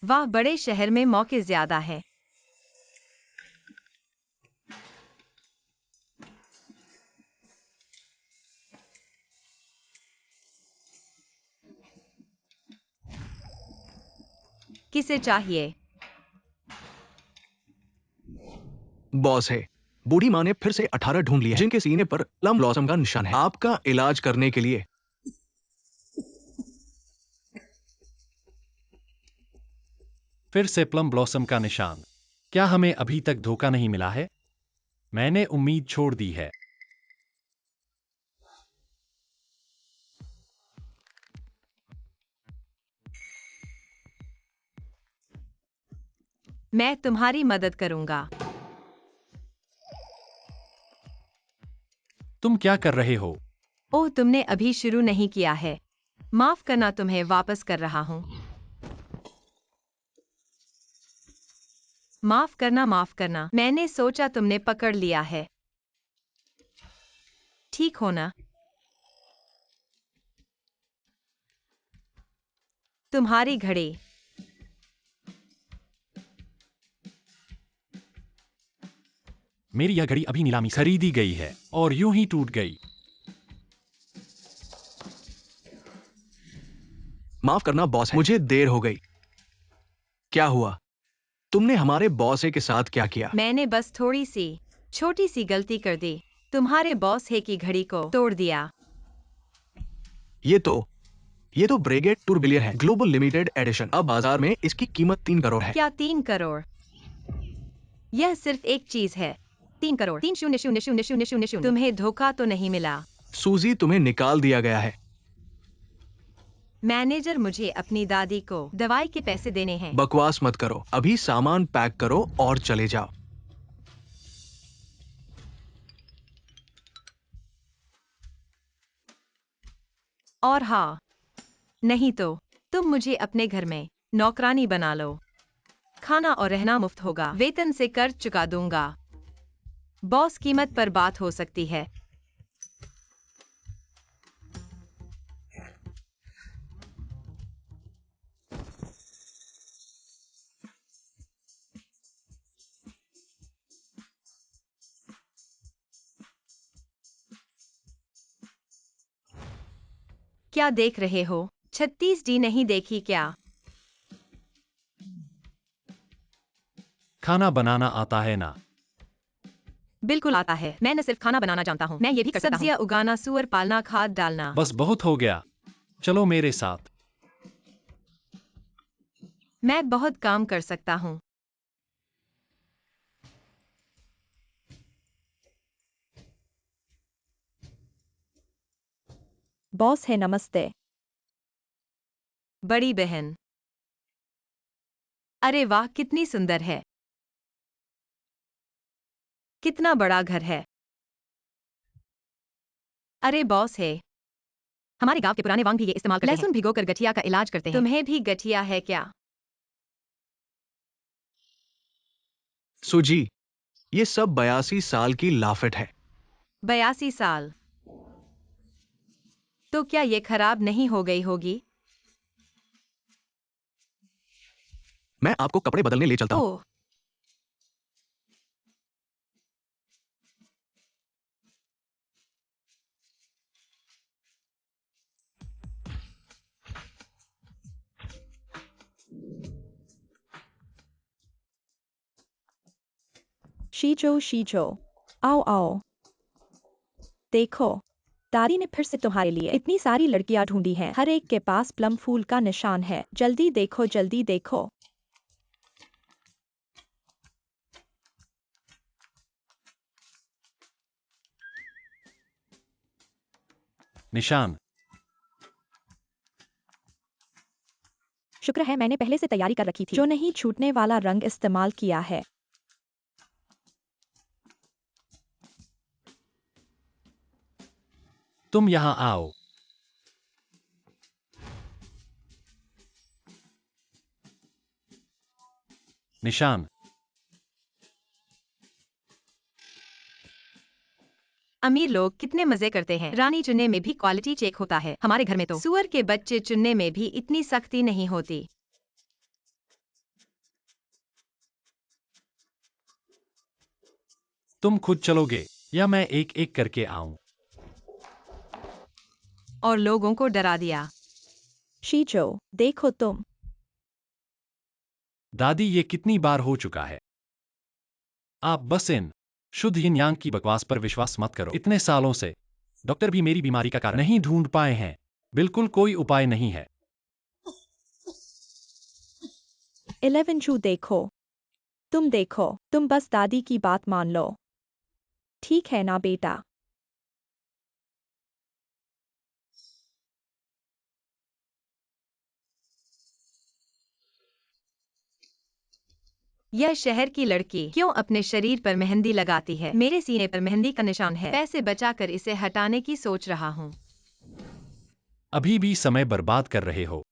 वाह, बड़े शहर में मौके ज्यादा है। किसे चाहिए? बॉस है। बूढ़ी माँ ने फिर से 18 ढूंढ लिए, जिनके सीने पर प्लम ब्लॉसम का निशान है। आपका इलाज करने के लिए। फिर से प्लम ब्लॉसम का निशान। क्या हमें अभी तक धोखा नहीं मिला है? मैंने उम्मीद छोड़ दी है। मैं तुम्हारी मदद करूंगा। तुम क्या कर रहे हो? ओह, तुमने अभी शुरू नहीं किया है। माफ करना, तुम्हें वापस कर रहा हूँ। माफ करना, माफ करना। मैंने सोचा तुमने पकड़ लिया है। ठीक हो ना? तुम्हारी घड़ी। मेरी यह घड़ी अभी नीलामी से खरीदी गई है और यूं ही टूट गई। माफ करना बॉस, मुझे देर हो गई। क्या हुआ? तुमने हमारे बॉस के साथ क्या किया? मैंने बस थोड़ी सी छोटी सी गलती कर दी। तुम्हारे बॉस है की घड़ी को तोड़ दिया। ये तो ब्रेगेट टूरबिलियर है, ग्लोबल लिमिटेड एडिशन। अब बाजार में इसकी कीमत 3 करोड़ है। क्या 3 करोड़? यह सिर्फ एक चीज है। 3 करोड़, 3 0 0 0 0 0 0। तुम्हें धोखा तो नहीं मिला? सूजी, तुम्हें निकाल दिया गया है। मैनेजर, मुझे अपनी दादी को दवाई के पैसे देने हैं। बकवास मत करो, अभी सामान पैक करो और चले जाओ। और हाँ, नहीं तो तुम मुझे अपने घर में नौकरानी बना लो। खाना और रहना मुफ्त होगा। वेतन से कर चुका दूंगा। बॉस, कीमत पर बात हो सकती है। क्या देख रहे हो? 36D नहीं देखी क्या? खाना बनाना आता है ना? बिल्कुल आता है। मैं न सिर्फ खाना बनाना जानता हूँ, मैं ये भी कर सकता हूँ। सब्जियां उगाना, सूअर पालना, खाद डालना। बस बहुत हो गया। चलो मेरे साथ। मैं बहुत काम कर सकता हूँ। बॉस है, नमस्ते। बड़ी बहन। अरे वाह, कितनी सुंदर है। कितना बड़ा घर है। अरे बॉस है। हमारे गांव के पुराने वांग भी ये इस्तेमाल करते हैं। लहसुन भिगोकर गठिया का इलाज करते हैं। तुम्हें भी गठिया है क्या? सूजी, ये सब 82 साल की लाफिट है। 82 साल? तो क्या ये खराब नहीं हो गई होगी? मैं आपको कपड़े बदलने ले चलता हूँ। ओह, शीजो शीजो, आओ आओ। देखो, दादी ने फिर से तुम्हारे लिए इतनी सारी लड़कियां ढूंढी हैं। हर एक के पास प्लम फूल का निशान है। जल्दी देखो, जल्दी देखो। निशान। शुक्र है मैंने पहले से तैयारी कर रखी थी। जो नहीं छूटने वाला रंग इस्तेमाल किया है। तुम यहाँ आओ। निशान। अमीर लोग कितने मजे करते हैं। रानी चुनने में भी क्वालिटी चेक होता है। हमारे घर में तो सुअर के बच्चे चुनने में भी इतनी सख्ती नहीं होती। तुम खुद चलोगे या मैं एक एक करके आऊं? और लोगों को डरा दिया। शीजो, देखो तुम। दादी, ये कितनी बार हो चुका है? आप बस इन शुद्ध यिन यांग की बकवास पर विश्वास मत करो। इतने सालों से डॉक्टर भी मेरी बीमारी का कारण नहीं ढूंढ पाए हैं। बिल्कुल कोई उपाय नहीं है। 11 जू देखो। तुम देखो, तुम बस दादी की बात मान लो। ठीक है ना बेटा? यह शहर की लड़की क्यों अपने शरीर पर मेहंदी लगाती है? मेरे सीने पर मेहंदी का निशान है। पैसे बचाकर इसे हटाने की सोच रहा हूँ। अभी भी समय बर्बाद कर रहे हो।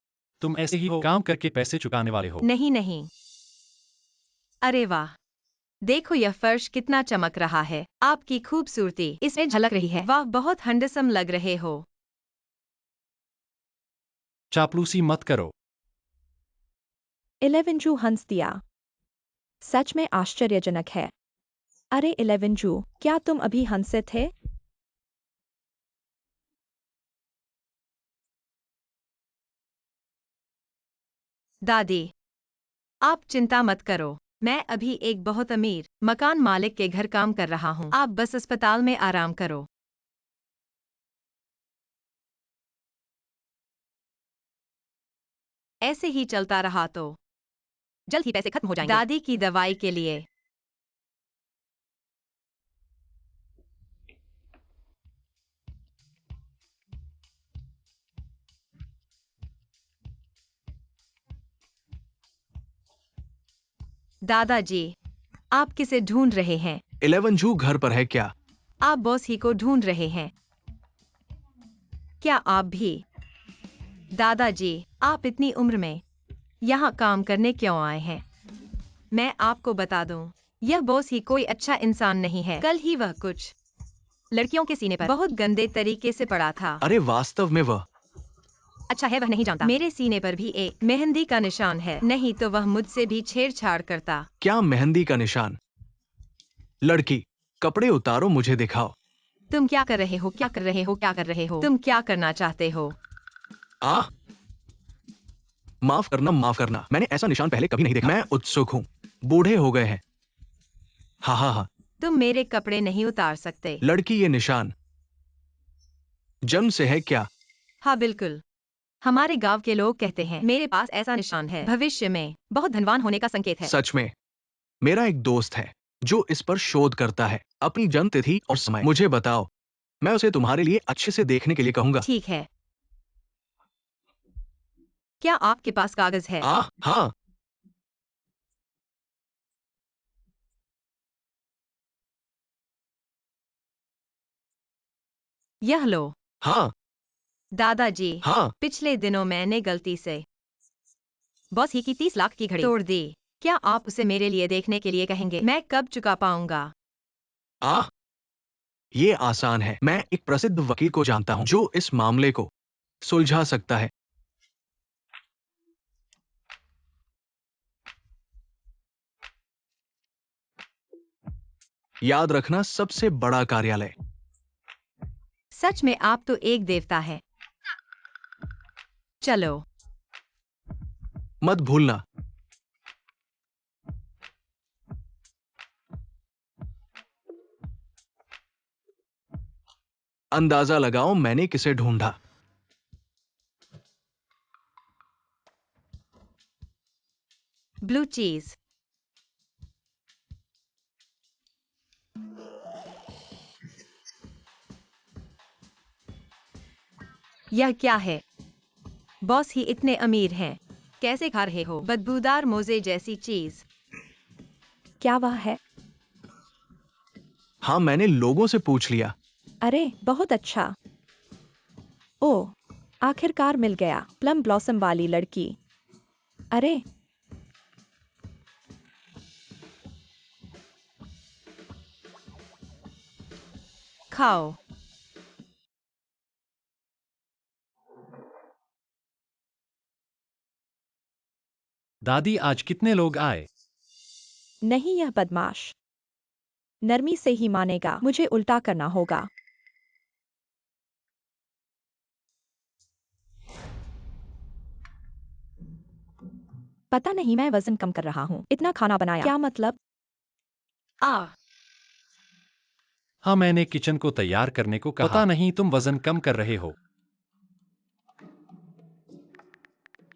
तुम ऐसे ही हो, काम करके पैसे चुकाने वाले हो। नहीं नहीं। अरे वाह, देखो यह फर्श कितना चमक रहा है। आपकी खूबसूरती इसमें झलक रही है। वाह, बहुत हैंडसम लग रहे हो। चापलूसी मत करो। 11 जू हंस दिया। सच में आश्चर्यजनक है। अरे 11 जू, क्या तुम अभी हंसे थे? दादी, आप चिंता मत करो। मैं अभी एक बहुत अमीर मकान मालिक के घर काम कर रहा हूँ। आप बस अस्पताल में आराम करो। ऐसे ही चलता रहा तो जल्द ही पैसे खत्म हो जाएंगे। दादी की दवाई के लिए। दादाजी, आप किसे ढूंढ रहे हैं? 11 जू घर पर है क्या? आप बॉस ही को ढूंढ रहे हैं। क्या आप भी? दादाजी, आप इतनी उम्र में यहाँ काम करने क्यों आए हैं? मैं आपको बता दूं, यह बॉस ही कोई अच्छा इंसान नहीं है। कल ही वह कुछ लड़कियों के सीने पर बहुत गंदे तरीके से पड़ा था। अरे वास्तव में वह अच्छा है वह नहीं जानता। मेरे सीने पर भी एक मेहंदी का निशान है, नहीं तो वह मुझसे भी छेड़छाड़ करता। क्या मेहंदी का निशान? लड़की, कपड़े उतारो, मुझे दिखाओ। तुम क्या कर रहे हो? क्या कर रहे हो? क्या कर रहे हो? तुम क्या करना चाहते हो? आ माफ करना, माफ करना, मैंने ऐसा निशान पहले कभी नहीं देखा। मैं उत्सुक हूँ। बूढ़े हो गए हैं। हा हा हा। तुम मेरे कपड़े नहीं उतार सकते। लड़की, ये निशान जन्म से है क्या? हाँ बिल्कुल। हमारे गांव के लोग कहते हैं मेरे पास ऐसा निशान है, भविष्य में बहुत धनवान होने का संकेत है। सच में? मेरा एक दोस्त है जो इस पर शोध करता है। अपनी जन्म तिथि और समय मुझे बताओ, मैं उसे तुम्हारे लिए अच्छे से देखने के लिए कहूंगा। ठीक है। क्या आपके पास कागज है? हाँ। यह लो। हाँ। दादाजी, हाँ। पिछले दिनों मैंने गलती से बॉस ही की 30 लाख की घड़ी तोड़ दी। क्या आप उसे मेरे लिए देखने के लिए कहेंगे? मैं कब चुका पाऊंगा? आ ये आसान है। मैं एक प्रसिद्ध वकील को जानता हूँ जो इस मामले को सुलझा सकता है। याद रखना, सबसे बड़ा कार्यालय। सच में आप तो एक देवता है। चलो। मत भूलना। अंदाजा लगाओ मैंने किसे ढूंढा। ब्लू चीज। यह क्या है? बॉस ही इतने अमीर हैं, कैसे खा रहे हो बदबूदार मोजे जैसी चीज? क्या वह है? हाँ, मैंने लोगों से पूछ लिया। अरे बहुत अच्छा। ओह, आखिरकार मिल गया। प्लम ब्लॉसम वाली लड़की। अरे खाओ। दादी, आज कितने लोग आए? नहीं, यह बदमाश। नरमी से ही मानेगा, मुझे उल्टा करना होगा। पता नहीं, मैं वजन कम कर रहा हूँ। इतना खाना बनाया, क्या मतलब? हाँ, मैंने किचन को तैयार करने को कहा। पता नहीं तुम वजन कम कर रहे हो।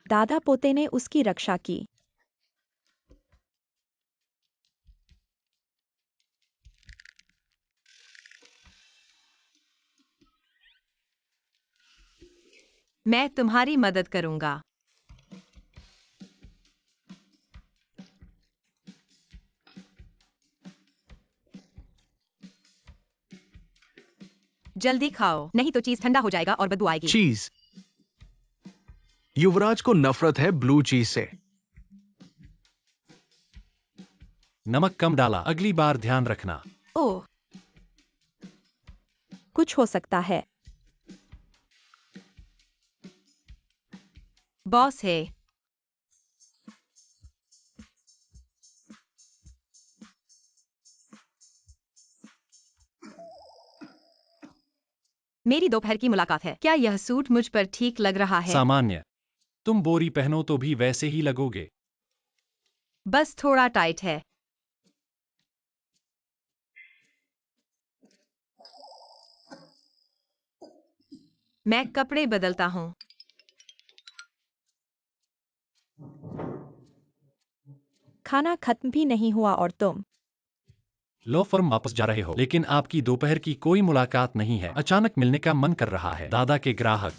दादा पोते ने उसकी रक्षा की। मैं तुम्हारी मदद करूंगा। जल्दी खाओ, नहीं तो चीज ठंडा हो जाएगा और बदबू आएगी। चीज। युवराज को नफरत है ब्लू चीज से। नमक कम डाला, अगली बार ध्यान रखना। ओह, कुछ हो सकता है। बॉस है। मेरी दोपहर की मुलाकात है। क्या यह सूट मुझ पर ठीक लग रहा है? सामान्य। तुम बोरी पहनो तो भी वैसे ही लगोगे। बस थोड़ा टाइट है। मैं कपड़े बदलता हूँ। खाना खत्म भी नहीं हुआ और तुम लो फर्म वापस जा रहे हो, लेकिन आपकी दोपहर की कोई मुलाकात नहीं है। अचानक मिलने का मन कर रहा है। दादा के ग्राहक।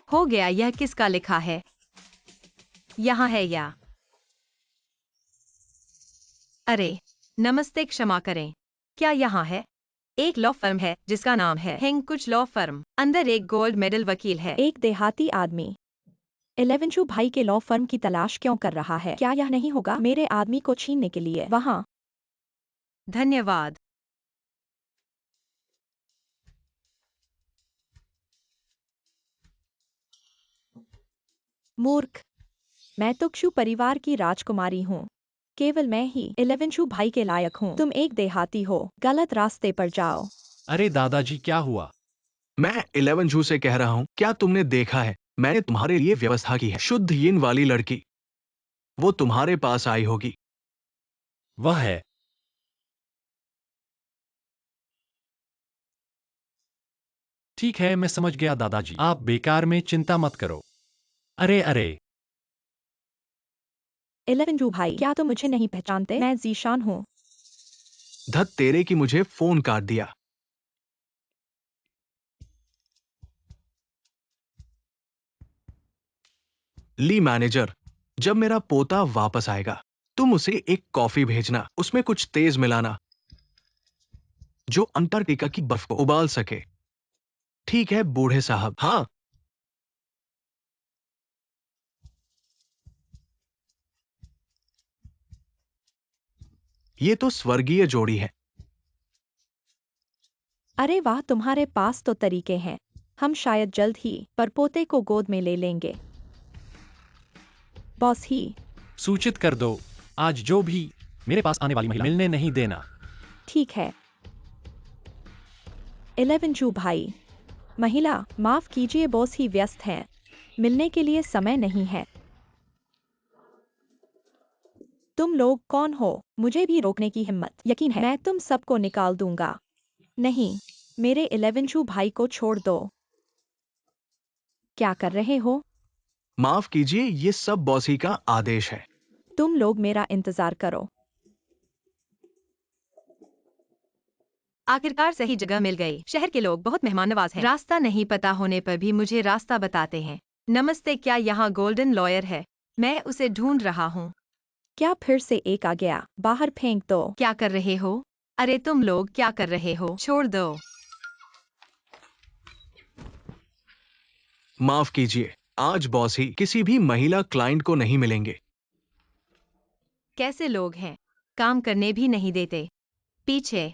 हो गया, यह किसका लिखा है? यहाँ है या? अरे, नमस्ते, क्षमा करें। क्या यहाँ है? एक लॉ फर्म है जिसका नाम है हेंग कुछ लॉ फर्म। अंदर एक गोल्ड मेडल वकील है। एक देहाती आदमी 11 भाई के लॉ फर्म की तलाश क्यों कर रहा है? क्या यह नहीं होगा मेरे आदमी को छीनने के लिए वहाँ? धन्यवाद। मूर्ख, मैं तो क्षु परिवार की राजकुमारी हूँ। केवल मैं ही 11 भाई के लायक हूँ। तुम एक देहाती हो, गलत रास्ते पर जाओ। अरे दादाजी, क्या हुआ? मैं 11 जू से कह रहा हूँ, क्या तुमने देखा है? मैंने तुम्हारे लिए व्यवस्था की है। शुद्ध यिन वाली लड़की। वो तुम्हारे पास आई होगी। वह है। ठीक है, मैं समझ गया दादाजी। आप बेकार में चिंता मत करो। अरे अरे। 11 भाई, क्या तुम मुझे नहीं पहचानते? मैं जीशान हूँ। धत तेरे की, मुझे फोन काट दिया। ली मैनेजर, जब मेरा पोता वापस आएगा तुम उसे एक कॉफी भेजना। उसमें कुछ तेज मिलाना जो अंटार्कटिका की बर्फ को उबाल सके। ठीक है बूढ़े साहब। हाँ। ये तो स्वर्गीय जोड़ी है। अरे वाह, तुम्हारे पास तो तरीके हैं। हम शायद जल्द ही परपोते को गोद में ले लेंगे। बॉस ही। सूचित कर दो, आज जो भी मेरे पास आने वाली महिला मिलने नहीं देना। ठीक है। 11 भाई। महिला, माफ कीजिए, बॉस ही व्यस्त हैं। मिलने के लिए समय नहीं है। तुम लोग कौन हो? मुझे भी रोकने की हिम्मत? यकीन है मैं तुम सबको निकाल दूंगा। नहीं, मेरे 11 भाई को छोड़ दो। क्या कर रहे हो? माफ कीजिए, ये सब बॉसी का आदेश है। तुम लोग मेरा इंतजार करो। आखिरकार सही जगह मिल गई। शहर के लोग बहुत मेहमान नवाज हैं। रास्ता नहीं पता होने पर भी मुझे रास्ता बताते हैं। नमस्ते, क्या यहाँ गोल्डन लॉयर है? मैं उसे ढूंढ रहा हूँ। क्या फिर से एक आ गया? बाहर फेंक दो। क्या कर रहे हो? अरे तुम लोग क्या कर रहे हो? छोड़ दो। माफ कीजिए, आज बॉस ही किसी भी महिला क्लाइंट को नहीं मिलेंगे। कैसे लोग हैं? काम करने भी नहीं देते। पीछे।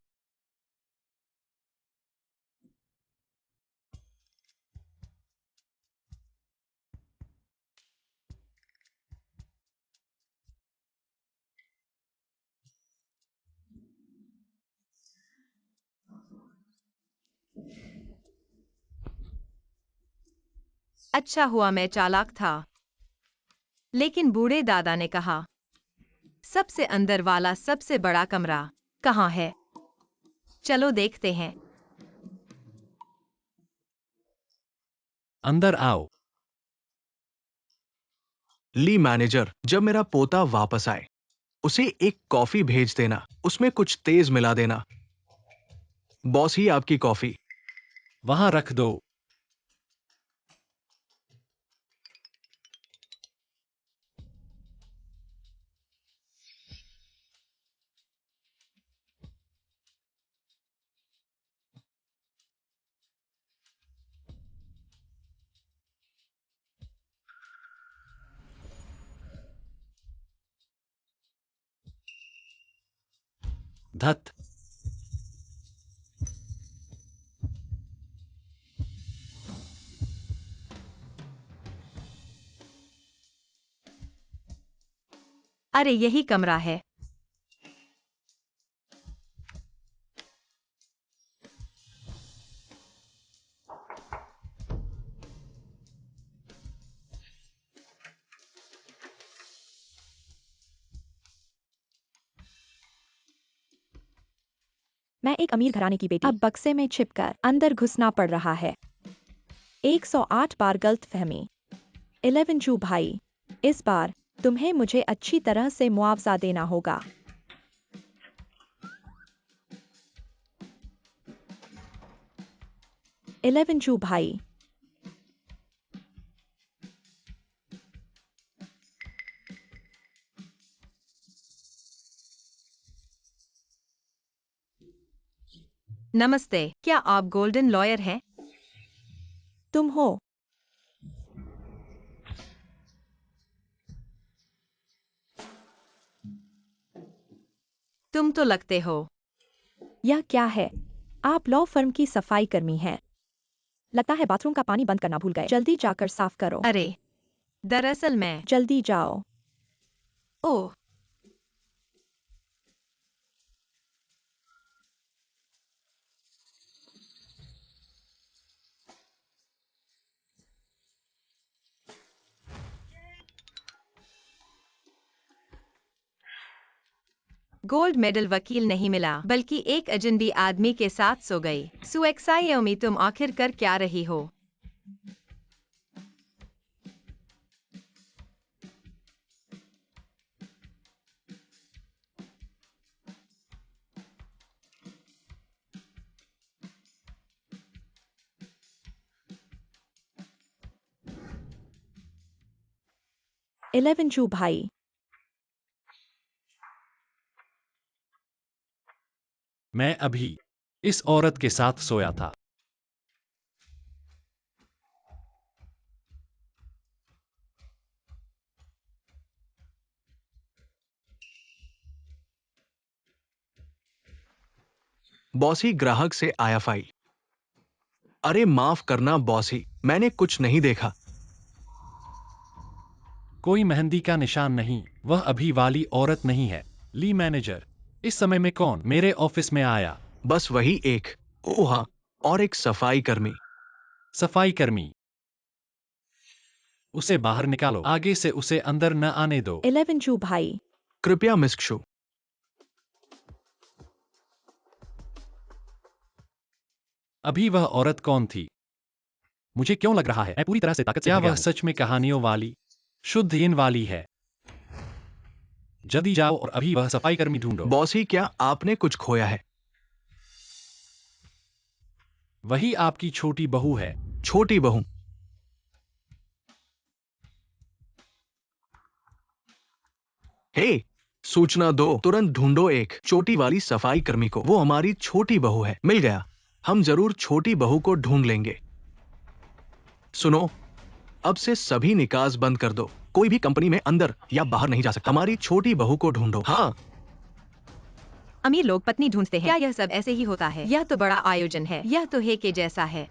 अच्छा हुआ मैं चालाक था। लेकिन बूढ़े दादा ने कहा, सबसे अंदर वाला सबसे बड़ा कमरा कहाँ है? चलो देखते हैं। अंदर आओ। ली मैनेजर, जब मेरा पोता वापस आए उसे एक कॉफी भेज देना, उसमें कुछ तेज मिला देना। बॉस ही आपकी कॉफी। वहां रख दो। धत। अरे यही कमरा है। मैं एक अमीर घराने की बेटी, अब बक्से में छिपकर अंदर घुसना पड़ रहा है। 108 बार गलतफहमी। 11 चू भाई, इस बार तुम्हें मुझे अच्छी तरह से मुआवजा देना होगा। 11 चू भाई। नमस्ते, क्या आप गोल्डन लॉयर हैं? तुम हो? तुम तो लगते हो। यह क्या है? आप लॉ फर्म की सफाई कर्मी हैं। लगता है बाथरूम का पानी बंद करना भूल गए। जल्दी जाकर साफ करो। अरे, दरअसल मैं। जल्दी जाओ। ओह, गोल्ड मेडल वकील नहीं मिला, बल्कि एक अजनबी आदमी के साथ सो गई। सुएक्सायोमी, तुम आखिर कर क्या रही हो? इलेवन चू भाई। मैं अभी इस औरत के साथ सोया था। बॉसी, ग्राहक से आया फाइल। अरे माफ करना बॉसी, मैंने कुछ नहीं देखा। कोई मेहंदी का निशान नहीं। वह अभी वाली औरत नहीं है। ली मैनेजर, इस समय में कौन मेरे ऑफिस में आया? बस वही एक। ओह हाँ, और एक सफाई कर्मी। सफाई कर्मी। उसे बाहर निकालो। आगे से उसे अंदर न आने दो। 11 चू भाई। कृपया मिस्कशू। अभी वह औरत कौन थी? मुझे क्यों लग रहा है मैं पूरी तरह से ताकत से क्या भर गया वह हूं? सच में कहानियों वाली, शुद्ध इन वाली है। जल्दी जाओ और अभी वह सफाई कर्मी ढूंढो। बॉसी, क्या आपने कुछ खोया है? वही आपकी छोटी बहू है। छोटी बहू? हे, सूचना दो, तुरंत ढूंढो एक छोटी वाली सफाई कर्मी को। वो हमारी छोटी बहू है। मिल गया। हम जरूर छोटी बहू को ढूंढ लेंगे। सुनो, अब से सभी निकास बंद कर दो। कोई भी कंपनी में अंदर या बाहर नहीं जा सकता। हमारी छोटी बहू को ढूंढो। हाँ, अमीर लोग पत्नी ढूंढते हैं। क्या यह सब ऐसे ही होता है? यह तो बड़ा आयोजन है। यह तो हे के जैसा है।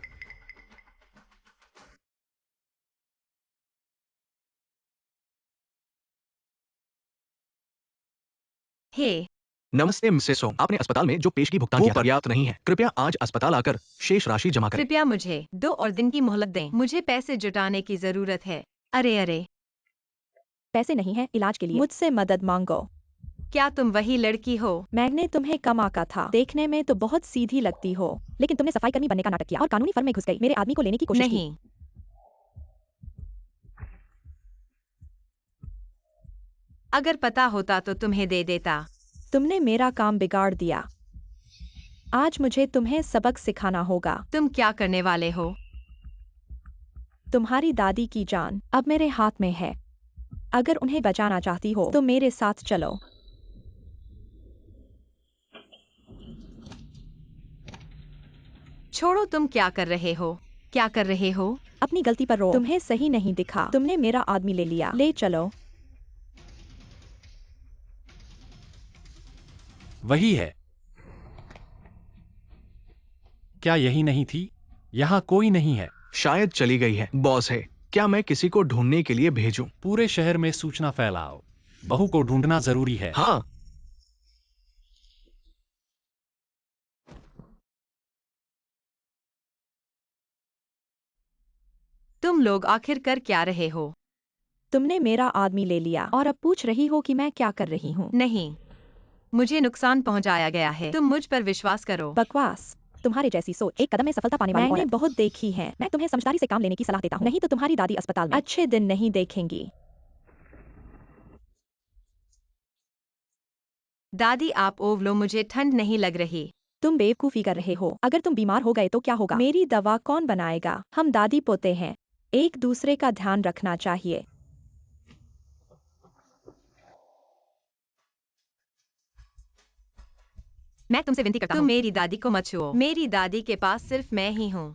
हे, नमस्ते मिसेस सोंग, आपने अस्पताल में जो पेशगी भुगतान किया था, पर्याप्त नहीं है। कृपया आज अस्पताल आकर शेष राशि जमा करें। कृपया मुझे 2 और दिन की मोहलत दें। मुझे पैसे जुटाने की जरूरत है। अरे, पैसे नहीं है इलाज के लिए, मुझसे मदद मांगो। क्या तुम वही लड़की हो? मैंने तुम्हें कम आका था। देखने में तो बहुत सीधी लगती हो, लेकिन तुमने सफाई कर्मी बनने का नाटक किया और कानूनी फर्म में घुस गई। मेरे आदमी को लेने की कोशिश की। नहीं, अगर पता होता तो तुम्हें दे देता। तुमने मेरा काम बिगाड़ दिया। आज मुझे तुम्हें सबक सिखाना होगा। तुम क्या करने वाले हो? तुम्हारी दादी की जान अब मेरे हाथ में है। अगर उन्हें बचाना चाहती हो तो मेरे साथ चलो। छोड़ो, तुम क्या कर रहे हो? क्या कर रहे हो? अपनी गलती पर रो। तुम्हें सही नहीं दिखा। तुमने मेरा आदमी ले लिया। ले चलो। वही है। क्या यही नहीं थी? यहाँ कोई नहीं है। शायद चली गई है। बॉस है, क्या मैं किसी को ढूंढने के लिए भेजूं? पूरे शहर में सूचना फैलाओ। बहू को ढूंढना जरूरी है। हाँ। तुम लोग आखिर कर क्या रहे हो? तुमने मेरा आदमी ले लिया और अब पूछ रही हो कि मैं क्या कर रही हूँ। नहीं, मुझे नुकसान पहुंचाया गया है। तुम मुझ पर विश्वास करो। बकवास। तुम्हारे जैसी सोच एक कदम में सफलता पाने वाली मैंने बहुत देखी है। मैं तुम्हें समझदारी से काम लेने की सलाह देता हूँ, नहीं तो तुम्हारी दादी अस्पताल में अच्छे दिन नहीं देखेंगी। दादी, आप ओव लो, मुझे ठंड नहीं लग रही। तुम बेवकूफी कर रहे हो। अगर तुम बीमार हो गए तो क्या होगा? मेरी दवा कौन बनाएगा? हम दादी पोते हैं। एक दूसरे का ध्यान रखना चाहिए। मैं तुमसे विनती करता हूँ, तुम मेरी दादी को मत छुओ। मेरी दादी के पास सिर्फ मैं ही हूँ।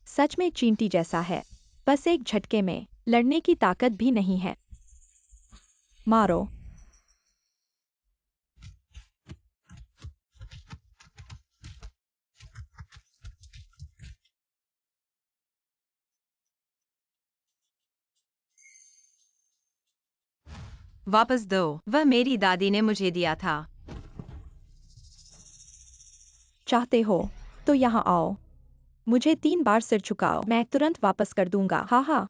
सच में चींटी जैसा है, बस एक झटके में। लड़ने की ताकत भी नहीं है। मारो। वापस दो, वह मेरी दादी ने मुझे दिया था। चाहते हो तो यहाँ आओ। मुझे 3 बार सिर झुकाओ, मैं तुरंत वापस कर दूंगा। हाँ हाँ।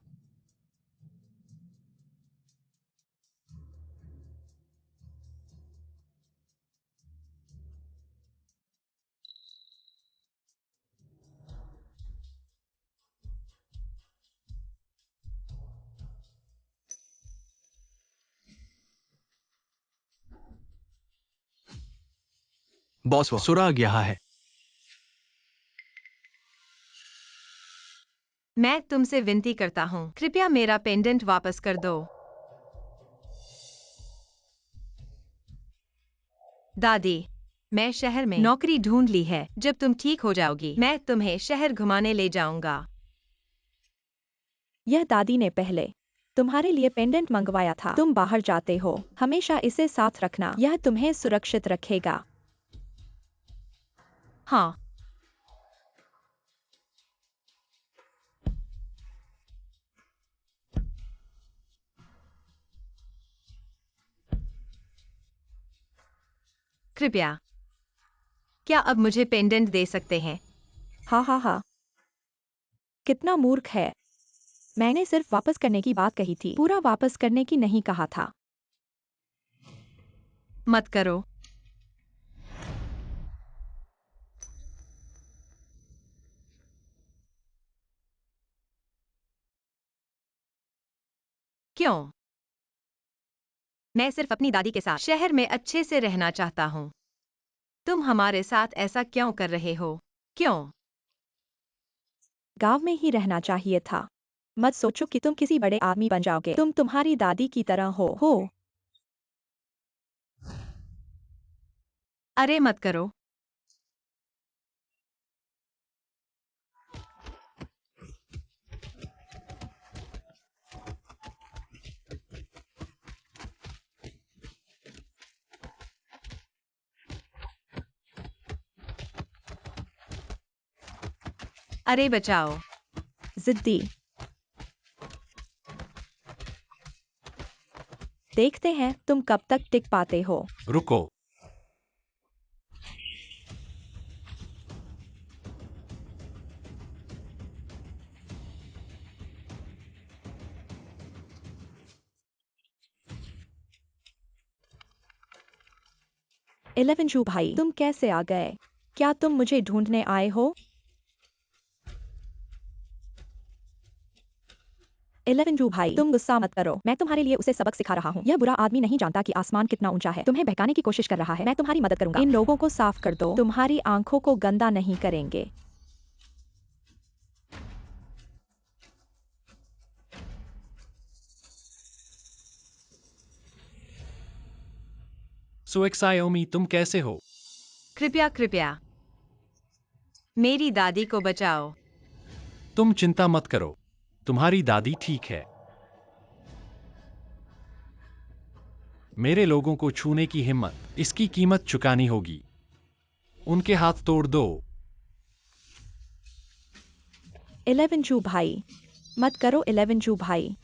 बॉस, वो सुराग यहाँ है। मैं तुमसे विनती करता हूँ, कृपया मेरा पेंडेंट वापस कर दो। दादी, मैं शहर में नौकरी ढूंढ ली है। जब तुम ठीक हो जाओगी, मैं तुम्हें शहर घुमाने ले जाऊंगा। यह दादी ने पहले तुम्हारे लिए पेंडेंट मंगवाया था। तुम बाहर जाते हो, हमेशा इसे साथ रखना। यह तुम्हें सुरक्षित रखेगा। हाँ। कृपया, क्या अब मुझे पेंडेंट दे सकते हैं? हाँ हाँ हाँ। कितना मूर्ख है। मैंने सिर्फ वापस करने की बात कही थी, पूरा वापस करने की नहीं कहा था। मत करो। क्यों? मैं सिर्फ अपनी दादी के साथ शहर में अच्छे से रहना चाहता हूँ। तुम हमारे साथ ऐसा क्यों कर रहे हो? क्यों? गांव में ही रहना चाहिए था। मत सोचो कि तुम किसी बड़े आदमी बन जाओगे। तुम तुम्हारी दादी की तरह हो। अरे मत करो। अरे बचाओ। जिद्दी। देखते हैं तुम कब तक टिक पाते हो। रुको। इलेवेंजू भाई, तुम कैसे आ गए? क्या तुम मुझे ढूंढने आए हो? इलेवेंजू भाई, तुम गुस्सा मत करो, मैं तुम्हारे लिए उसे सबक सिखा रहा हूँ। यह बुरा आदमी नहीं जानता कि आसमान कितना ऊंचा है। तुम्हें बहकाने की कोशिश कर रहा है। मैं तुम्हारी मदद करूंगा। इन लोगों को साफ कर दो। तुम्हारी आंखों को गंदा नहीं करेंगे। सुएक्सायोमी, तुम कैसे हो? कृपया कृपया मेरी दादी को बचाओ। तुम चिंता मत करो, तुम्हारी दादी ठीक है। मेरे लोगों को छूने की हिम्मत, इसकी कीमत चुकानी होगी। उनके हाथ तोड़ दो। इलेवेंजू भाई, मत करो इलेवेंजू भाई।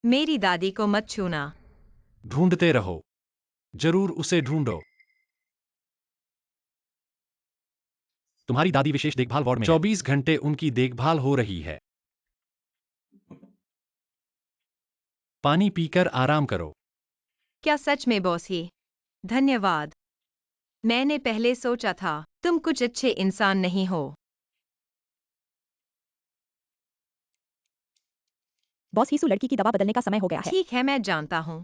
मेरी दादी को मत छूना। ढूंढते रहो, जरूर उसे ढूंढो। तुम्हारी दादी विशेष देखभाल वार्ड में 24 घंटे उनकी देखभाल हो रही है। पानी पीकर आराम करो। क्या सच में बॉस ही? धन्यवाद। मैंने पहले सोचा था तुम कुछ अच्छे इंसान नहीं हो। बॉस हीसू, लड़की की दवा बदलने का समय हो गया है। ठीक है, मैं जानता हूँ।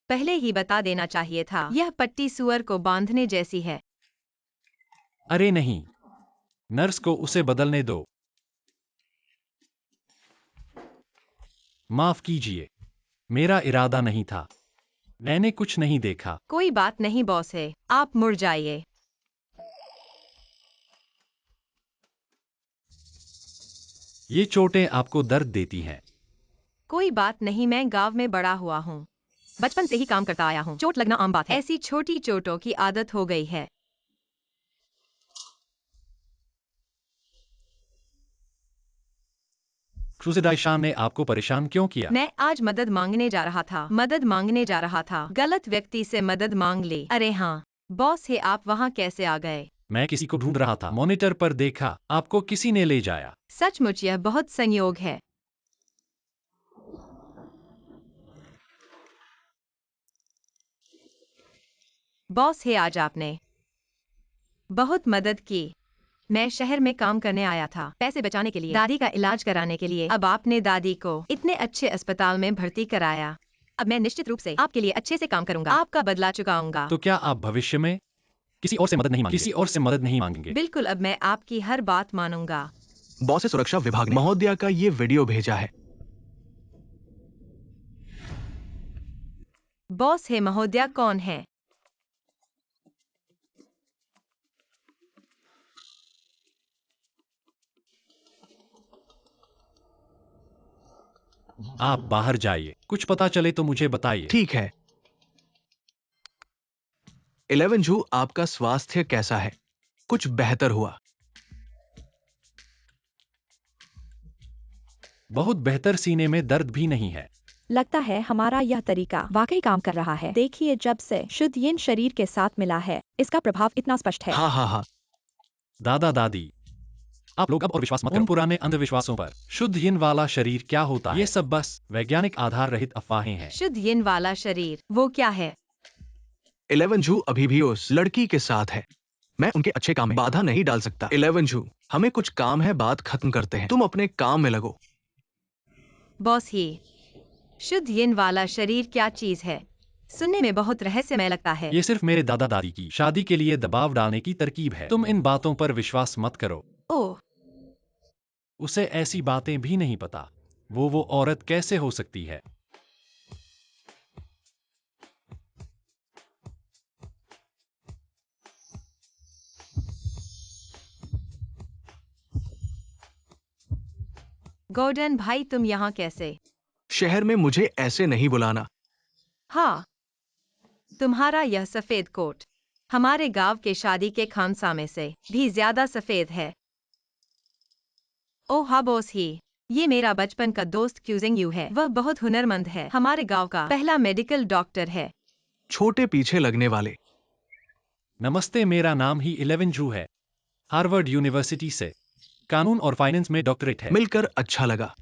पहले ही बता देना चाहिए था। यह पट्टी सुअर को बांधने जैसी है। अरे नहीं, नर्स को उसे बदलने दो। माफ कीजिए, मेरा इरादा नहीं था। मैंने कुछ नहीं देखा। कोई बात नहीं बॉस है, आप मुड़ जाइए। ये चोटें आपको दर्द देती हैं। कोई बात नहीं, मैं गांव में बड़ा हुआ हूँ। बचपन से ही काम करता आया हूँ। चोट लगना आम बात है। ऐसी छोटी चोटों की आदत हो गई है। क्रूसेडाइशान ने आपको परेशान क्यों किया? मैं आज मदद मांगने जा रहा था। मदद मांगने जा रहा था। गलत व्यक्ति से मदद मांग ली। अरे हाँ, बॉस है, आप वहाँ कैसे आ गए? मैं किसी को ढूंढ रहा था। मॉनिटर पर देखा, आपको किसी ने ले जाया। सचमुच यह बहुत संयोग है। बॉस है, आज आपने बहुत मदद की। मैं शहर में काम करने आया था, पैसे बचाने के लिए, दादी का इलाज कराने के लिए। अब आपने दादी को इतने अच्छे अस्पताल में भर्ती कराया। अब मैं निश्चित रूप से आपके लिए अच्छे से काम करूंगा, आपका बदला चुकाऊंगा। तो क्या आप भविष्य में किसी और से मदद नहीं मांगेंगे? किसी और से मदद नहीं मांगेंगे? बिल्कुल, अब मैं आपकी हर बात मानूंगा। बॉस से सुरक्षा विभाग ने महोदया का ये वीडियो भेजा है। बॉस है महोदया कौन है? आप बाहर जाइए, कुछ पता चले तो मुझे बताइए। ठीक है। इलेवेंजू, आपका स्वास्थ्य कैसा है? कुछ बेहतर हुआ? बहुत बेहतर, सीने में दर्द भी नहीं है। लगता है हमारा यह तरीका वाकई काम कर रहा है। देखिए, जब से शुद्ध यिन शरीर के साथ मिला है, इसका प्रभाव इतना स्पष्ट है। हाँ हाँ हाँ। दादा दादी, आप लोग अब और विश्वास मत करो उन पुराने अंधविश्वासों पर। शुद्ध यिन वाला शरीर क्या होता है? ये सब बस वैज्ञानिक आधार रहित अफवाहें हैं। शुद्ध यिन वाला शरीर वो क्या है? इलेवेंजू अभी भी उस लड़की के साथ है। मैं उनके अच्छे काम में बाधा नहीं डाल सकता। इलेवेंजू, हमें कुछ काम है, बात खत्म करते हैं। तुम अपने काम में लगो। बॉस ही, शुद्ध यिन वाला शरीर क्या चीज है? सुनने में बहुत रहस्यमय लगता है। ये सिर्फ मेरे दादा दादी की शादी के लिए दबाव डालने की तरकीब है। तुम इन बातों पर विश्वास मत करो। ओह, उसे ऐसी बातें भी नहीं पता। वो औरत कैसे हो सकती है? गॉर्डन भाई, तुम यहाँ कैसे? शहर में मुझे ऐसे नहीं बुलाना। हाँ, तुम्हारा यह सफेद कोट हमारे गांव के शादी के खानसामे से भी ज्यादा सफेद है। ओह हाँ बॉस ही, ये मेरा बचपन का दोस्त क्यूजिंग यू है। वह बहुत हुनरमंद है, हमारे गांव का पहला मेडिकल डॉक्टर है। छोटे पीछे लगने वाले। नमस्ते, मेरा नाम ही 11 जू है। हार्वर्ड यूनिवर्सिटी से कानून और फाइनेंस में डॉक्टरेट है। मिलकर अच्छा लगा।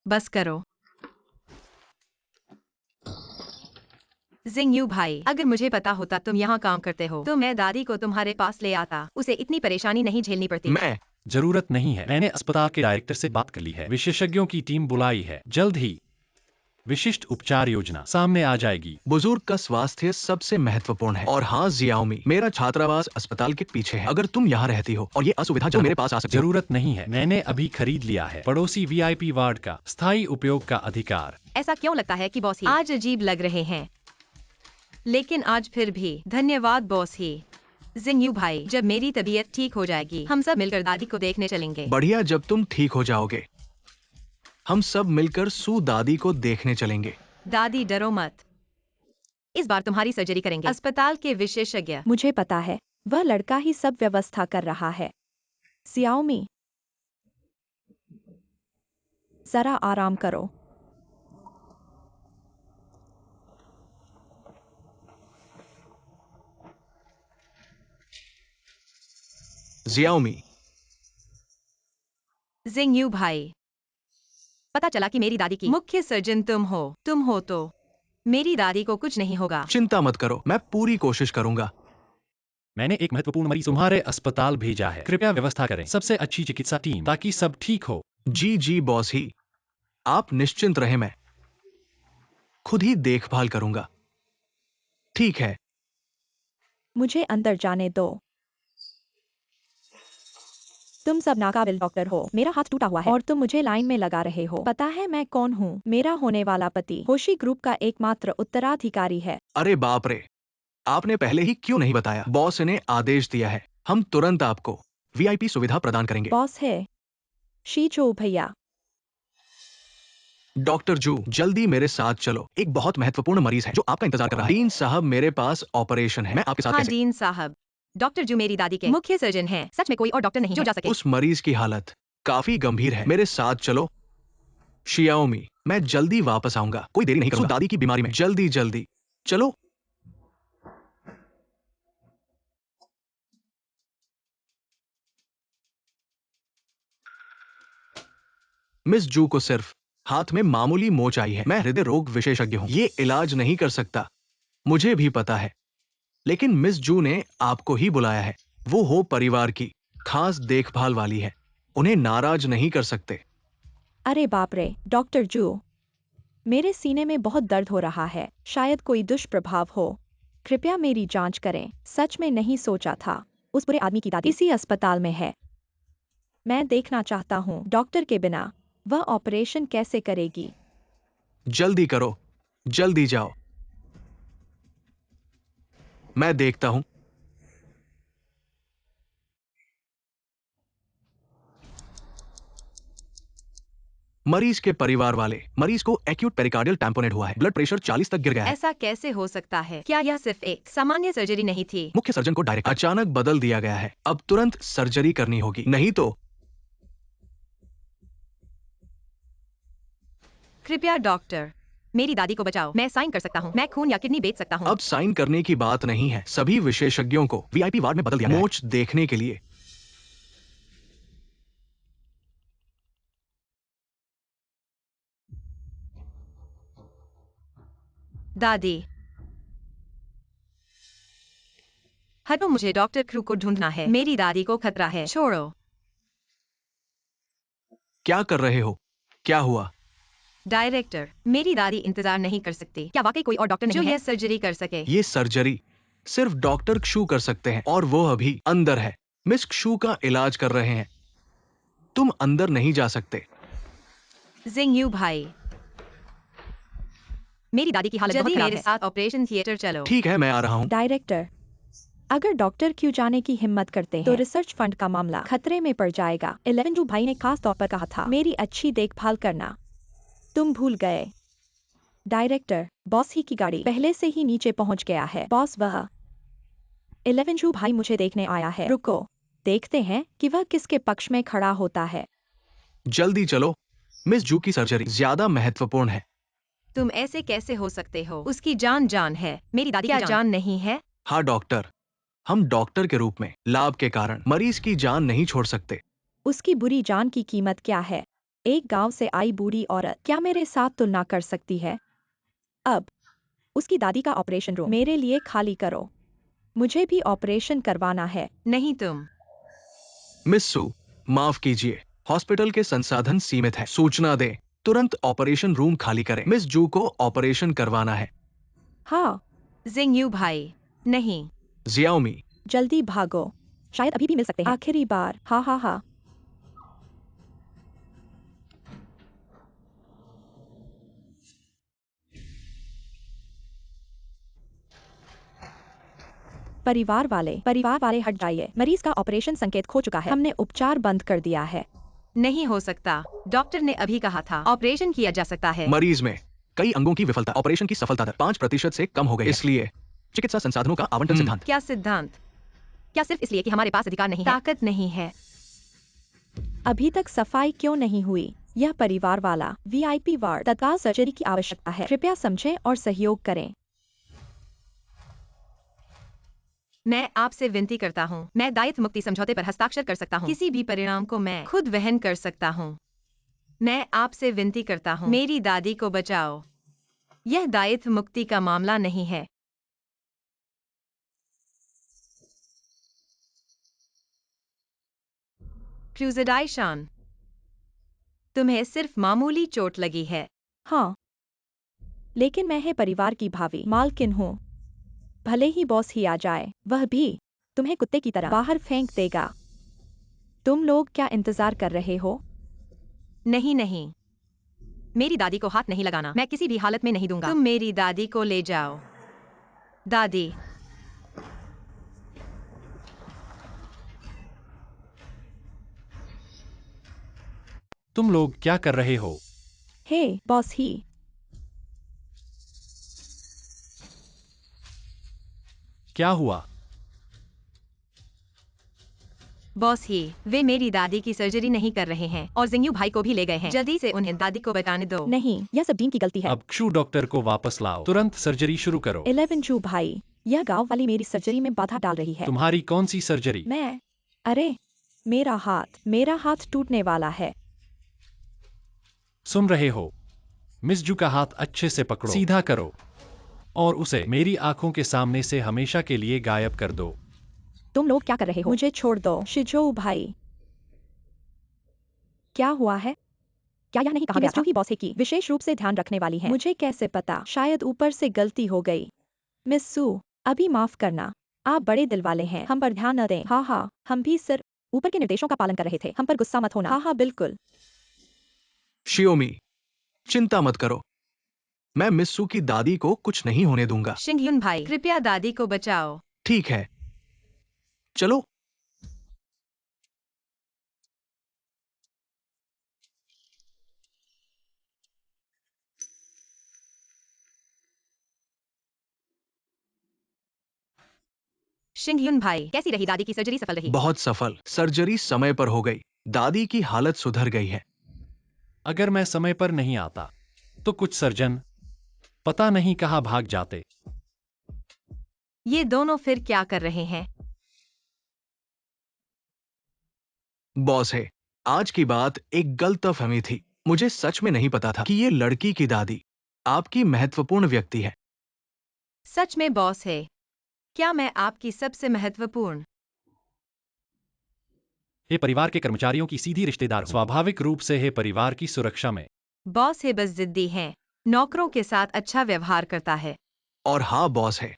बस करो जिंग यू भाई, अगर मुझे पता होता तुम यहाँ काम करते हो तो मैं दादी को तुम्हारे पास ले आता, उसे इतनी परेशानी नहीं झेलनी पड़ती। मैं जरूरत नहीं है, मैंने अस्पताल के डायरेक्टर से बात कर ली है, विशेषज्ञों की टीम बुलाई है, जल्द ही विशिष्ट उपचार योजना सामने आ जाएगी। बुजुर्ग का स्वास्थ्य सबसे महत्वपूर्ण है। और हाँ जियाओमी, मेरा छात्रावास अस्पताल के पीछे है। अगर तुम यहाँ रहती हो और ये असुविधा जो मेरे पास आ सकती हो। जरूरत नहीं है, मैंने अभी खरीद लिया है पड़ोसी वीआईपी वार्ड का स्थायी उपयोग का अधिकार। ऐसा क्यों लगता है कि बॉस ही आज अजीब लग रहे हैं, लेकिन आज फिर भी धन्यवाद बॉस ही। जिंग यू भाई, जब मेरी तबीयत ठीक हो जाएगी हम सब मिलकर दादी को देखने चलेंगे। बढ़िया, जब तुम ठीक हो जाओगे हम सब मिलकर सू दादी को देखने चलेंगे। दादी डरो मत, इस बार तुम्हारी सर्जरी करेंगे। अस्पताल के विशेषज्ञ। मुझे पता है, वह लड़का ही सब व्यवस्था कर रहा है। सियाओमी, जरा आराम करो। जियाओमी, जिंग यू भाई, पता चला कि मेरी दादी की मुख्य सर्जन तुम हो तो मेरी दादी को कुछ नहीं होगा। चिंता मत करो, मैं पूरी कोशिश करूंगा। मैंने एक महत्वपूर्ण मरीज तुम्हारे अस्पताल भेजा है, कृपया व्यवस्था करें सबसे अच्छी चिकित्सा टीम ताकि सब ठीक हो। जी बॉस ही, आप निश्चिंत रहे, मैं खुद ही देखभाल करूंगा। ठीक है। मुझे अंदर जाने दो। तुम सब नाकाबिल डॉक्टर हो, मेरा हाथ टूटा हुआ है और तुम मुझे लाइन में लगा रहे हो। पता है मैं कौन हूँ? मेरा होने वाला पति होशी ग्रुप का एकमात्र उत्तराधिकारी है। अरे बाप रे, आपने पहले ही क्यों नहीं बताया? बॉस ने आदेश दिया है, हम तुरंत आपको वीआईपी सुविधा प्रदान करेंगे। बॉस है शीचो भैया। डॉक्टर जू, जल्दी मेरे साथ चलो, एक बहुत महत्वपूर्ण मरीज है जो आपका इंतजार कर रहा है। डीन साहब, मेरे पास ऑपरेशन है, मैं आपके साथ हाँ कैसे? डीन साहब, डॉक्टर जो मेरी दादी के मुख्य सर्जन हैं, सच में कोई और डॉक्टर नहीं जो जा सके। उस मरीज की हालत काफी गंभीर है, मेरे साथ चलो। शियाओमी, मैं जल्दी वापस आऊंगा, कोई देरी नहीं करूंगा। दादी की बीमारी में जल्दी चलो। मिस जू को सिर्फ हाथ में मामूली मोच आई है। मैं हृदय रोग विशेषज्ञ हूं, ये इलाज नहीं कर सकता, मुझे भी पता है, लेकिन मिस जू ने आपको ही बुलाया है। वो हो परिवार की खास देखभाल वाली है, उन्हें नाराज नहीं कर सकते। अरे बाप रे, डॉक्टर जू, मेरे सीने में बहुत दर्द हो रहा है, शायद कोई दुष्प्रभाव हो। कृपया मेरी जांच करें। सच में नहीं सोचा था उस बुरे आदमी की दादी इसी अस्पताल में है। मैं देखना चाहता हूँ डॉक्टर के बिना वह ऑपरेशन कैसे करेगी। जल्दी करो, जल्दी जाओ, मैं देखता हूं। मरीज के परिवार वाले, मरीज को एक्यूट पेरिकार्डियल टैम्पोनेट हुआ है, ब्लड प्रेशर 40 तक गिर गया है। ऐसा कैसे हो सकता है? क्या यह सिर्फ एक सामान्य सर्जरी नहीं थी? मुख्य सर्जन को डायरेक्ट अचानक बदल दिया गया है, अब तुरंत सर्जरी करनी होगी, नहीं तो। कृपया डॉक्टर, मेरी दादी को बचाओ। मैं साइन कर सकता हूँ, मैं खून या किडनी बेच सकता हूँ। अब साइन करने की बात नहीं है, सभी विशेषज्ञों को वीआईपी वार्ड में बदल दिया गया है, मोच देखने के लिए। दादी हटो, मुझे डॉक्टर क्रू को ढूंढना है, मेरी दादी को खतरा है, छोड़ो। क्या कर रहे हो? क्या हुआ? डायरेक्टर, मेरी दादी इंतजार नहीं कर सकती। क्या वाकई कोई और डॉक्टर नहीं जो यह सर्जरी कर सके? ये सर्जरी सिर्फ डॉक्टर क्षू कर सकते हैं और वो अभी अंदर है। मिस क्षू का इलाज कर रहे हैं, तुम अंदर नहीं जा सकते। जिंग यू भाई, मेरी दादी की हालत बहुत खराब है। मेरे साथ ऑपरेशन थिएटर चलो। ठीक है, मैं आ रहा हूँ। डायरेक्टर, अगर डॉक्टर क्यों जाने की हिम्मत करते हैं तो रिसर्च फंड का मामला खतरे में पड़ जाएगा। 11 जू भाई ने खास तौर पर कहा था मेरी अच्छी देखभाल करना। तुम भूल गए। डायरेक्टर, बॉस ही की गाड़ी पहले से ही नीचे पहुंच गया है। बॉस वह 11 जू भाई मुझे देखने आया है। रुको, देखते हैं कि वह किसके पक्ष में खड़ा होता है। जल्दी चलो, मिस जू की सर्जरी ज्यादा महत्वपूर्ण है। तुम ऐसे कैसे हो सकते हो? उसकी जान है, मेरी दादी की जान नहीं है। हाँ डॉक्टर, हम डॉक्टर के रूप में लाभ के कारण मरीज की जान नहीं छोड़ सकते। उसकी बुरी जान की कीमत क्या है? एक गांव से आई बूढ़ी औरत क्या मेरे साथ तुलना कर सकती है? अब उसकी दादी का ऑपरेशन रूम मेरे लिए खाली करो। मुझे भी ऑपरेशन करवाना है। नहीं तुम। मिस सू, माफ कीजिए, हॉस्पिटल के संसाधन सीमित है। सूचना दें, तुरंत ऑपरेशन रूम खाली करें। मिस जू को ऑपरेशन करवाना है। हाँ, जिंगयू भाई, नहीं। जियाओमी, जल्दी भागो, शायद अभी भी मिल सकते हैं। आखिरी बार, हाँ हाँ हाँ। परिवार वाले हट जाइए। मरीज का ऑपरेशन संकेत खो चुका है। हमने उपचार बंद कर दिया है। नहीं हो सकता, डॉक्टर ने अभी कहा था ऑपरेशन किया जा सकता है। मरीज में कई अंगों की विफलता ऑपरेशन की सफलता दर 5% से कम हो गई है। इसलिए चिकित्सा संसाधनों का आवंटन सिद्धांत। क्या सिद्धांत? क्या सिर्फ इसलिए कि हमारे पास अधिकार नहीं है? ताकत नहीं है। अभी तक सफाई क्यों नहीं हुई? यह परिवार वाला VIP वार्ड तत्काल सर्जरी की आवश्यकता है। कृपया समझें और सहयोग करें। मैं आपसे विनती करता हूँ, मैं दायित्व मुक्ति समझौते पर हस्ताक्षर कर सकता हूँ। किसी भी परिणाम को मैं खुद वहन कर सकता हूँ। मैं आपसे विनती करता हूँ, मेरी दादी को बचाओ। यह दायित्व मुक्ति का मामला नहीं है। क्रूज़डाइशान, तुम्हें सिर्फ मामूली चोट लगी है। हाँ, लेकिन मैं है परिवार की भावी मालकिन हूँ। भले ही बॉस ही आ जाए, वह भी तुम्हें कुत्ते की तरह बाहर फेंक देगा। तुम लोग क्या इंतजार कर रहे हो? नहीं नहीं, मेरी दादी को हाथ नहीं लगाना। मैं किसी भी हालत में नहीं दूंगा। तुम मेरी दादी को ले जाओ। दादी, तुम लोग क्या कर रहे हो? हे बॉस ही, क्या हुआ? बॉस ही, वे मेरी दादी की सर्जरी नहीं कर रहे हैं और जिंगयू भाई को भी ले गए हैं। जल्दी से उन्हें दादी को बचाने दो। नहीं, यह सब डीन की गलती है। अब क्षु डॉक्टर को वापस लाओ, तुरंत सर्जरी शुरू करो। 11 जू भाई, यह गांव वाली मेरी सर्जरी में बाधा डाल रही है। तुम्हारी कौन सी सर्जरी? अरे, मेरा हाथ टूटने वाला है। सुन रहे हो? मिस जू का हाथ अच्छे से पकड़ो, सीधा करो और उसे मेरी आंखों के सामने से हमेशा के लिए गायब कर दो। तुम लोग क्या कर रहे हो? मुझे छोड़ दो। शिजो भाई, क्या हुआ है? क्या यह नहीं कहा गया था कि बॉस है की विशेष रूप से ध्यान रखने वाली है? मुझे कैसे पता? शायद ऊपर से गलती हो गई। मिस सू, अभी माफ करना। आप बड़े दिल वाले हैं, हम पर ध्यान न दें। हाँ हाँ, हम भी सिर्फ ऊपर के निर्देशों का पालन कर रहे थे। हम पर गुस्सा मत होना। हाँ हाँ बिल्कुल। शियोमी, चिंता मत करो, मैं मिस सू की दादी को कुछ नहीं होने दूंगा। शिंगयुन भाई, कृपया दादी को बचाओ। ठीक है, चलो। शिंगयुन भाई, कैसी रही दादी की सर्जरी? सफल रही? बहुत सफल, सर्जरी समय पर हो गई, दादी की हालत सुधर गई है। अगर मैं समय पर नहीं आता तो कुछ सर्जन पता नहीं कहाँ भाग जाते। ये दोनों फिर क्या कर रहे हैं? बॉस है, आज की बात एक गलतफहमी थी। मुझे सच में नहीं पता था कि ये लड़की की दादी आपकी महत्वपूर्ण व्यक्ति है। सच में बॉस है, क्या मैं आपकी सबसे महत्वपूर्ण? ये परिवार के कर्मचारियों की सीधी रिश्तेदार हूं। स्वाभाविक रूप से है परिवार की सुरक्षा में। बॉस है बस जिद्दी हैं, नौकरों के साथ अच्छा व्यवहार करता है। और हाँ बॉस है,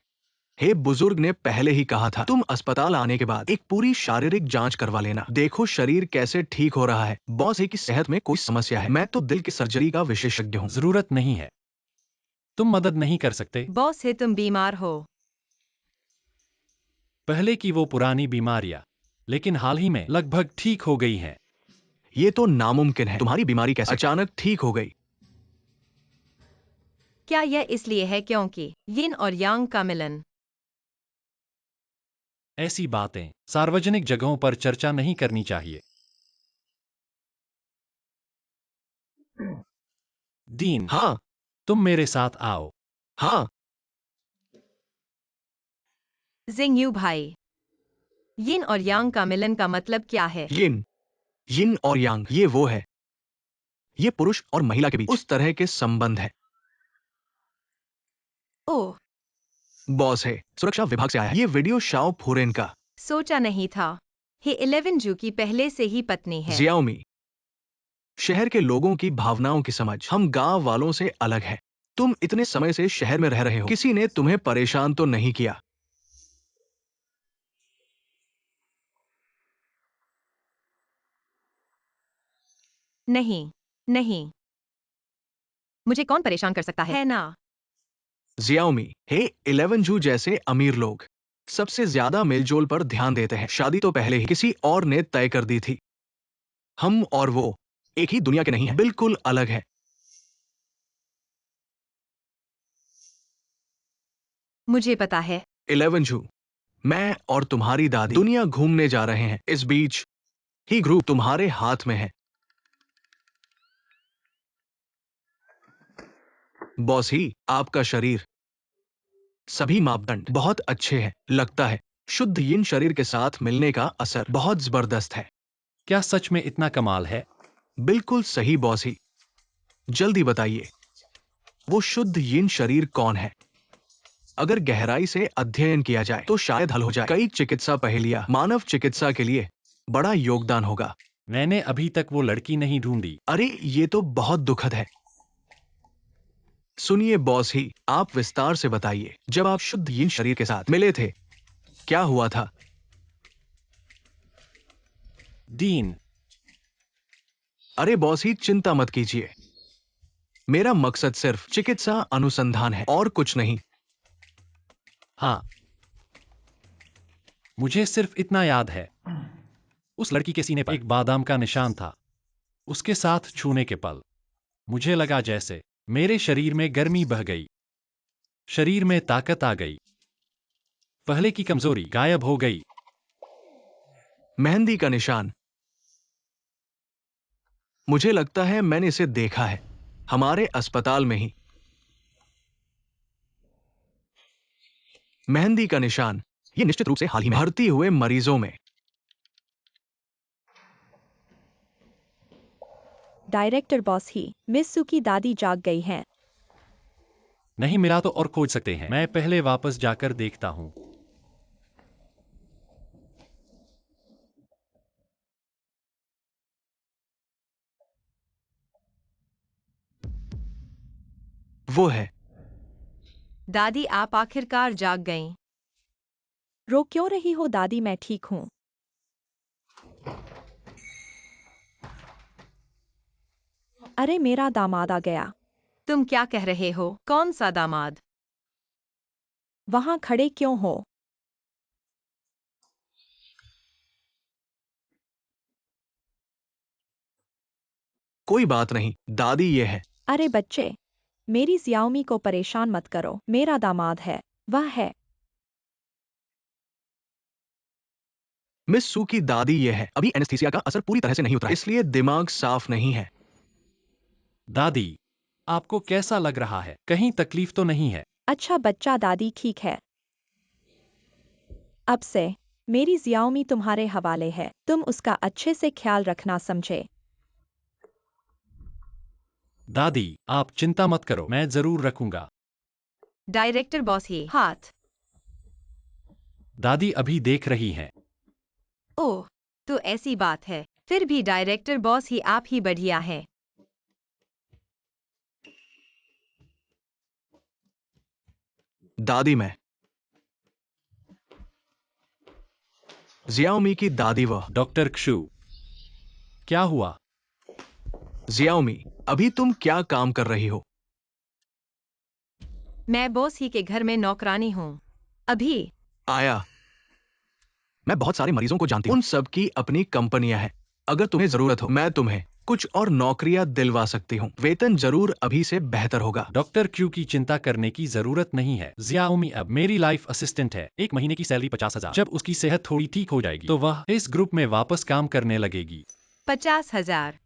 हे बुजुर्ग ने पहले ही कहा था तुम अस्पताल आने के बाद एक पूरी शारीरिक जांच करवा लेना। देखो शरीर कैसे ठीक हो रहा है। बॉस है की सेहत में कोई समस्या है। मैं तो दिल की सर्जरी का विशेषज्ञ हूँ। जरूरत नहीं है, तुम मदद नहीं कर सकते। बॉस है तुम बीमार हो। पहले की वो पुरानी बीमारियां, लेकिन हाल ही में लगभग ठीक हो गई हैं। ये तो नामुमकिन है। तुम्हारी बीमारी कैसे अचानक ठीक हो गई? क्या यह इसलिए है क्योंकि यिन और यांग का मिलन? ऐसी बातें सार्वजनिक जगहों पर चर्चा नहीं करनी चाहिए। डीन, हाँ तुम मेरे साथ आओ। हाँ। जिंगयू भाई, यिन और यांग का मिलन का मतलब क्या है? यिन यिन और यांग, ये वो है। ये पुरुष और महिला के बीच उस तरह के संबंध है। ओह, बॉस है, सुरक्षा विभाग से आया है। ये वीडियो शाओ फुरेन का। सोचा नहीं था। हे 11 जू की पहले से ही पत्नी है। जियाओमी, शहर के लोगों की भावनाओं की समझ हम गांव वालों से अलग है। तुम इतने समय से शहर में रह रहे हो, किसी ने तुम्हें परेशान तो नहीं किया? नहीं, नहीं। मुझे कौन परेशान कर सकता है ना? जियाओमी, हे 11 जू जैसे अमीर लोग सबसे ज्यादा मेलजोल पर ध्यान देते हैं। शादी तो पहले ही किसी और ने तय कर दी थी। हम और वो एक ही दुनिया के नहीं है, बिल्कुल अलग है। मुझे पता है। 11 जू, मैं और तुम्हारी दादी दुनिया घूमने जा रहे हैं। इस बीच ही ग्रुप तुम्हारे हाथ में है। बॉस ही, आपका शरीर, सभी मापदंड बहुत अच्छे हैं। लगता है शुद्ध यिन शरीर के साथ मिलने का असर बहुत जबरदस्त है। क्या सच में इतना कमाल है? बिल्कुल सही बॉस ही। जल्दी बताइए, वो शुद्ध यिन शरीर कौन है? अगर गहराई से अध्ययन किया जाए तो शायद हल हो जाए कई चिकित्सा पहेलियां। मानव चिकित्सा के लिए बड़ा योगदान होगा। मैंने अभी तक वो लड़की नहीं ढूंढी। अरे ये तो बहुत दुखद है। सुनिए बॉस ही, आप विस्तार से बताइए। जब आप शुद्ध यिन शरीर के साथ मिले थे, क्या हुआ था? डीन, अरे बॉस ही, चिंता मत कीजिए। मेरा मकसद सिर्फ चिकित्सा अनुसंधान है और कुछ नहीं। हाँ, मुझे सिर्फ इतना याद है, उस लड़की के सीने पर एक बादाम का निशान था। उसके साथ छूने के पल मुझे लगा जैसे मेरे शरीर में गर्मी बह गई, शरीर में ताकत आ गई, पहले की कमजोरी गायब हो गई। मेहंदी का निशान, मुझे लगता है मैंने इसे देखा है हमारे अस्पताल में ही। मेहंदी का निशान, ये निश्चित रूप से हाल ही में भर्ती हुए मरीजों में। डायरेक्टर बॉस ही, मिस सू की दादी जाग गई हैं। नहीं मिला तो और खोज सकते हैं। मैं पहले वापस जाकर देखता हूं। वो है। दादी, आप आखिरकार जाग गईं। रो क्यों रही हो दादी, मैं ठीक हूँ। अरे मेरा दामाद आ गया। तुम क्या कह रहे हो? कौन सा दामाद? वहां खड़े क्यों हो? कोई बात नहीं दादी, ये है। अरे बच्चे, मेरी जियाओमी को परेशान मत करो। मेरा दामाद है, वह है। मिस सू की दादी, ये है। अभी एनेस्थीसिया का असर पूरी तरह से नहीं उतरा, इसलिए दिमाग साफ नहीं है। दादी, आपको कैसा लग रहा है? कहीं तकलीफ तो नहीं है? अच्छा बच्चा, दादी ठीक है। अब से मेरी जियाओमी तुम्हारे हवाले है। तुम उसका अच्छे से ख्याल रखना, समझे? दादी, आप चिंता मत करो, मैं जरूर रखूंगा। डायरेक्टर बॉस ही, हाथ। दादी अभी देख रही हैं। ओह, तो ऐसी बात है। फिर भी डायरेक्टर बॉस ही, आप ही बढ़िया हैं। दादी, मैं जियाओमी की दादी। वह डॉक्टर क्षु, क्या हुआ? जियाओमी, अभी तुम क्या काम कर रही हो? मैं बॉस ही के घर में नौकरानी हूँ। अभी आया। मैं बहुत सारे मरीजों को जानती हूँ, उन सब की अपनी कंपनियां हैं। अगर तुम्हें जरूरत हो, मैं तुम्हें कुछ और नौकरियां दिलवा सकती हूँ। वेतन जरूर अभी से बेहतर होगा। डॉक्टर क्यू की चिंता करने की जरूरत नहीं है। जियाओमी अब मेरी लाइफ असिस्टेंट है। 1 महीने की सैलरी 50,000। जब उसकी सेहत थोड़ी ठीक हो जाएगी तो वह इस ग्रुप में वापस काम करने लगेगी। 50,000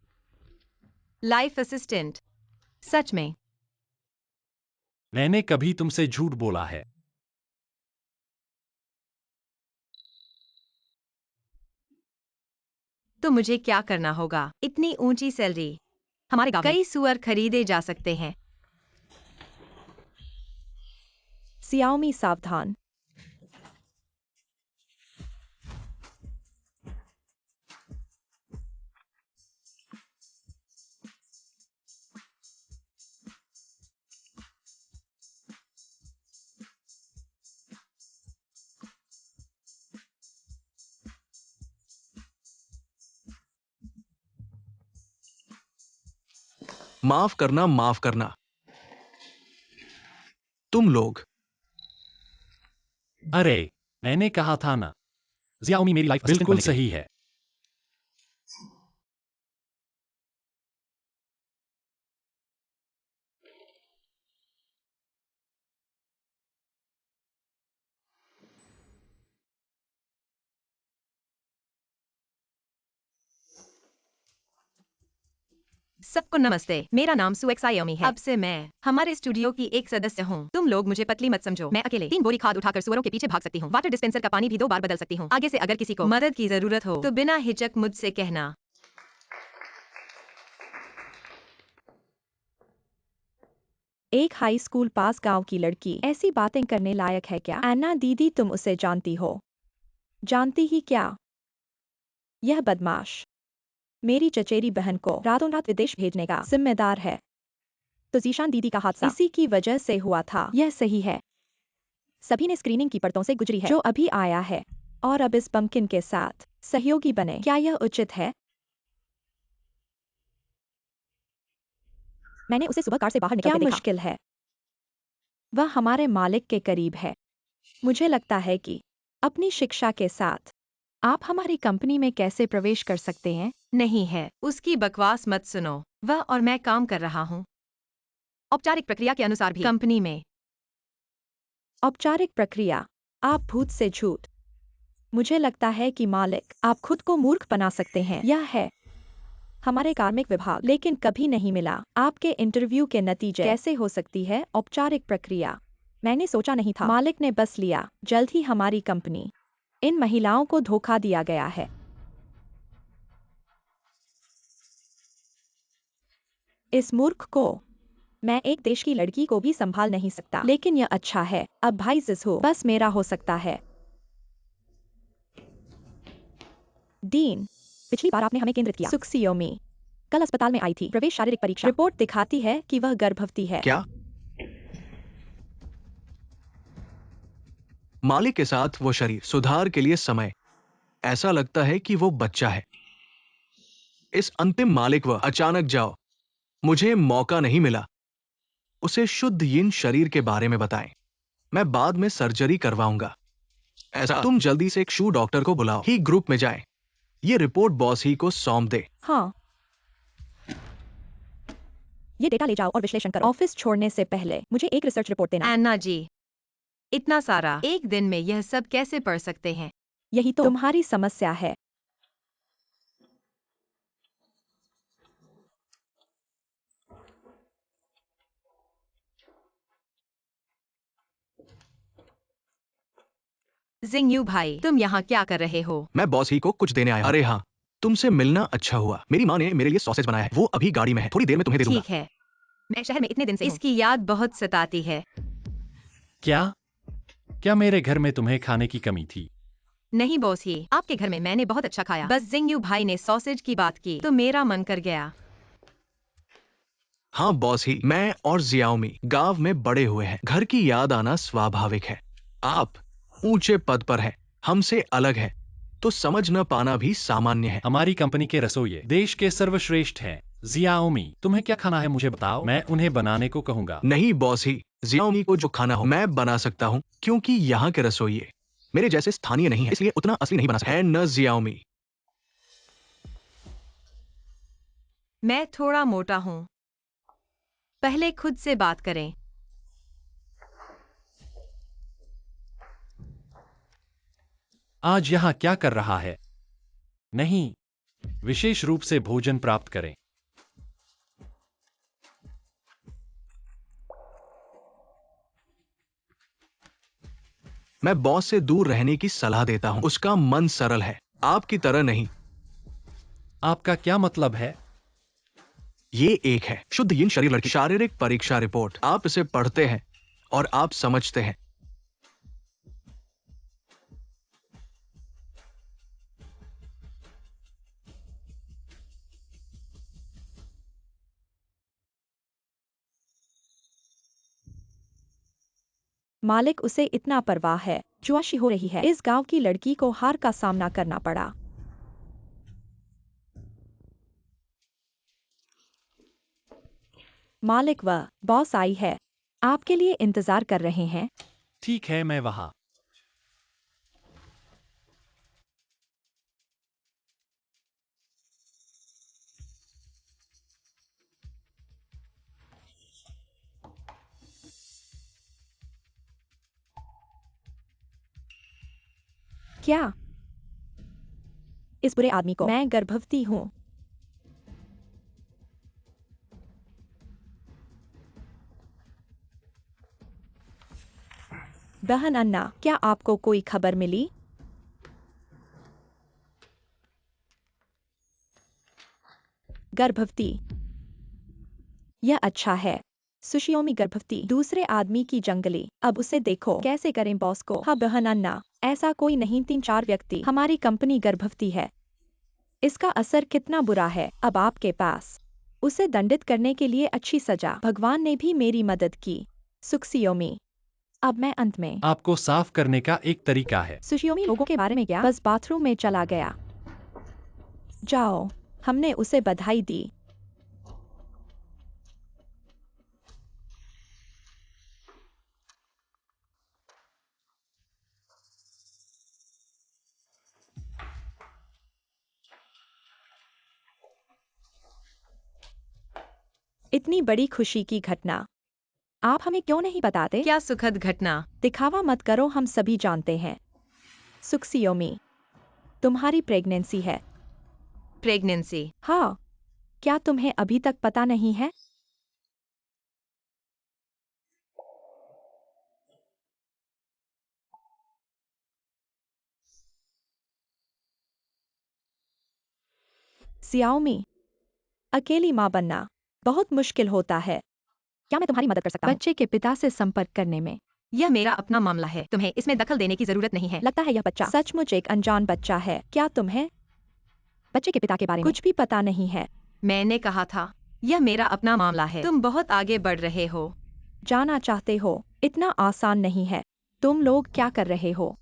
लाइफ असिस्टेंट? सच में? मैंने कभी तुमसे झूठ बोला है? तो मुझे क्या करना होगा? इतनी ऊंची सैलरी? हमारे गांव में कई सुअर खरीदे जा सकते हैं। सियाओमी सावधान। माफ करना, माफ करना। तुम लोग। अरे, मैंने कहा था ना, जियाओमी मेरी लाइफ असिस्टेंट बिल्कुल बनने के लिए। सही है। सबको नमस्ते, मेरा नाम सुएक्सायोमी है। अब से मैं हमारे स्टूडियो की एक सदस्य हूँ। तुम लोग मुझे पतली मत समझो। मैं अकेले 3 बोरी खाद उठाकर सुअरों के पीछे भाग सकती हूँ। वाटर डिस्पेंसर का पानी भी 2 बार बदल सकती हूँ। आगे से अगर किसी को मदद की जरूरत हो तो बिना हिचक मुझसे कहना। एक हाई स्कूल पास गांव की लड़की ऐसी बातें करने लायक है क्या? एन्ना दीदी, तुम उसे जानती हो? जानती ही क्या? यह बदमाश मेरी चचेरी बहन को रातों रात विदेश भेजने का जिम्मेदार है। तो जीशान दीदी का हादसा इसी की वजह से हुआ था। यह सही है। सभी ने स्क्रीनिंग की परतों से गुजरी है जो अभी आया है, और अब इस पम्पकिन के साथ सहयोगी बने। क्या यह उचित है? मैंने उसे सुबह कार से बाहर निकलते देखा। क्या मुश्किल है? वह हमारे मालिक के करीब है। मुझे लगता है कि अपनी शिक्षा के साथ आप हमारी कंपनी में कैसे प्रवेश कर सकते हैं? नहीं है, उसकी बकवास मत सुनो। वह और मैं काम कर रहा हूँ औपचारिक प्रक्रिया के अनुसार भी कंपनी में। औपचारिक प्रक्रिया? आप भूत से झूठ। मुझे लगता है कि मालिक आप खुद को मूर्ख बना सकते हैं। यह है हमारे कार्मिक विभाग, लेकिन कभी नहीं मिला। आपके इंटरव्यू के नतीजे कैसे हो सकती है औपचारिक प्रक्रिया? मैंने सोचा नहीं था। मालिक ने बस लिया। जल्द ही हमारी कंपनी। इन महिलाओं को धोखा दिया गया है। इस मूर्ख को मैं एक देश की लड़की को भी संभाल नहीं सकता। लेकिन यह अच्छा है। अब भाई जिसहो बस मेरा हो सकता है। डीन, पिछली बार आपने हमें केंद्रित किया। सुक्सियोमी कल अस्पताल में आई थी। प्रवेश शारीरिक परीक्षा रिपोर्ट दिखाती है कि वह गर्भवती है। क्या? मालिक के साथ वो शरीर सुधार के लिए समय। ऐसा लगता है कि वो बच्चा है। इस अंतिम मालिक व अचानक जाओ। मुझे मौका नहीं मिला। उसे शुद्ध यिन शरीर के बारे में बताएं। मैं बाद में सर्जरी करवाऊंगा। ऐसा तुम जल्दी से एक शू डॉक्टर को बुलाओ। ही ग्रुप में जाएं। ये रिपोर्ट बॉस ही को सौंप दे। हाँ, ये डेटा ले जाओ और विश्लेषण करो। ऑफिस छोड़ने से पहले मुझे एक रिसर्च रिपोर्ट देना। एन्ना जी, इतना सारा एक दिन में यह सब कैसे पढ़ सकते हैं? यही तो तुम्हारी समस्या है। जिंगयू भाई, तुम यहाँ क्या कर रहे हो? मैं बॉस ही को कुछ देने आया हूं। अरे हाँ, तुमसे मिलना अच्छा हुआ। मेरी माँ ने मेरे लिए सॉसेज बनाया है। वो अभी गाड़ी में है। थोड़ी देर में तुम्हें दे दूंगा। ठीक है, मैं शहर में इतने दिन से हूँ। इसकी याद बहुत सताती है। क्या? क्या मेरे घर में तुम्हें खाने की कमी थी? नहीं बॉस ही, आपके घर में मैंने बहुत अच्छा खाया। बस जिंगयू भाई ने सॉसेज की बात की तो मेरा मन कर गया। हाँ बॉस ही, मैं और जियाओमी गांव में बड़े हुए हैं। घर की याद आना स्वाभाविक है। आप ऊंचे पद पर हैं, हमसे अलग हैं, तो समझ न पाना भी सामान्य है। हमारी कंपनी के रसोइये देश के सर्वश्रेष्ठ हैं। जियाओमी, तुम्हें क्या खाना है मुझे बताओ, मैं उन्हें बनाने को कहूंगा। नहीं बॉस ही, जियाओमी को जो खाना हो मैं बना सकता हूँ, क्योंकि यहाँ के रसोइये मेरे जैसे स्थानीय नहीं है, इसलिए उतना असली नहीं बना सकते। है न जियाओमी? मैं थोड़ा मोटा हूँ। पहले खुद से बात करें। आज यहाँ क्या कर रहा है? नहीं, विशेष रूप से भोजन प्राप्त करें। मैं बॉस से दूर रहने की सलाह देता हूं। उसका मन सरल है, आपकी तरह नहीं। आपका क्या मतलब है? ये एक है शुद्ध यिन शरीर लड़की शारीरिक परीक्षा रिपोर्ट। आप इसे पढ़ते हैं और आप समझते हैं। मालिक उसे इतना परवाह है। जुआशी हो रही है। इस गांव की लड़की को हार का सामना करना पड़ा। मालिक व बॉस आई है। आपके लिए इंतजार कर रहे हैं। ठीक है, मैं वहाँ। क्या? इस बुरे आदमी को मैं गर्भवती हूँ। बहन अन्ना, क्या आपको कोई खबर मिली? गर्भवती। यह अच्छा है। सुशियोमी गर्भवती दूसरे आदमी की जंगली। अब उसे देखो कैसे करें बॉस को। हाँ बहन अन्ना, ऐसा कोई नहीं, 3-4 व्यक्ति। हमारी कंपनी गर्भवती है। इसका असर कितना बुरा है अब आपके पास। उसे दंडित करने के लिए अच्छी सजा। भगवान ने भी मेरी मदद की। सुखसियोमी। अब मैं अंत में। आपको साफ करने का एक तरीका है। सुशियोमी लोगों के बारे में क्या? बस बाथरूम में चला गया। जाओ। हमने उसे बधाई दी। इतनी बड़ी खुशी की घटना आप हमें क्यों नहीं बताते? क्या सुखद घटना। दिखावा मत करो, हम सभी जानते हैं। सुखसियोमी, तुम्हारी प्रेगनेंसी है। प्रेगनेंसी। हाँ। क्या तुम्हें अभी तक पता नहीं है? सियाओमी, अकेली माँ बनना बहुत मुश्किल होता है। क्या मैं तुम्हारी मदद कर सकता हूँ? बच्चे के पिता से संपर्क करने में। यह मेरा अपना मामला है, तुम्हें इसमें दखल देने की जरूरत नहीं है। लगता है यह बच्चा सचमुच एक अनजान बच्चा है। क्या तुम्हें बच्चे के पिता के बारे में कुछ भी पता नहीं है? मैंने कहा था, यह मेरा अपना मामला है। तुम बहुत आगे बढ़ रहे हो। जाना चाहते हो? इतना आसान नहीं है। तुम लोग क्या कर रहे हो?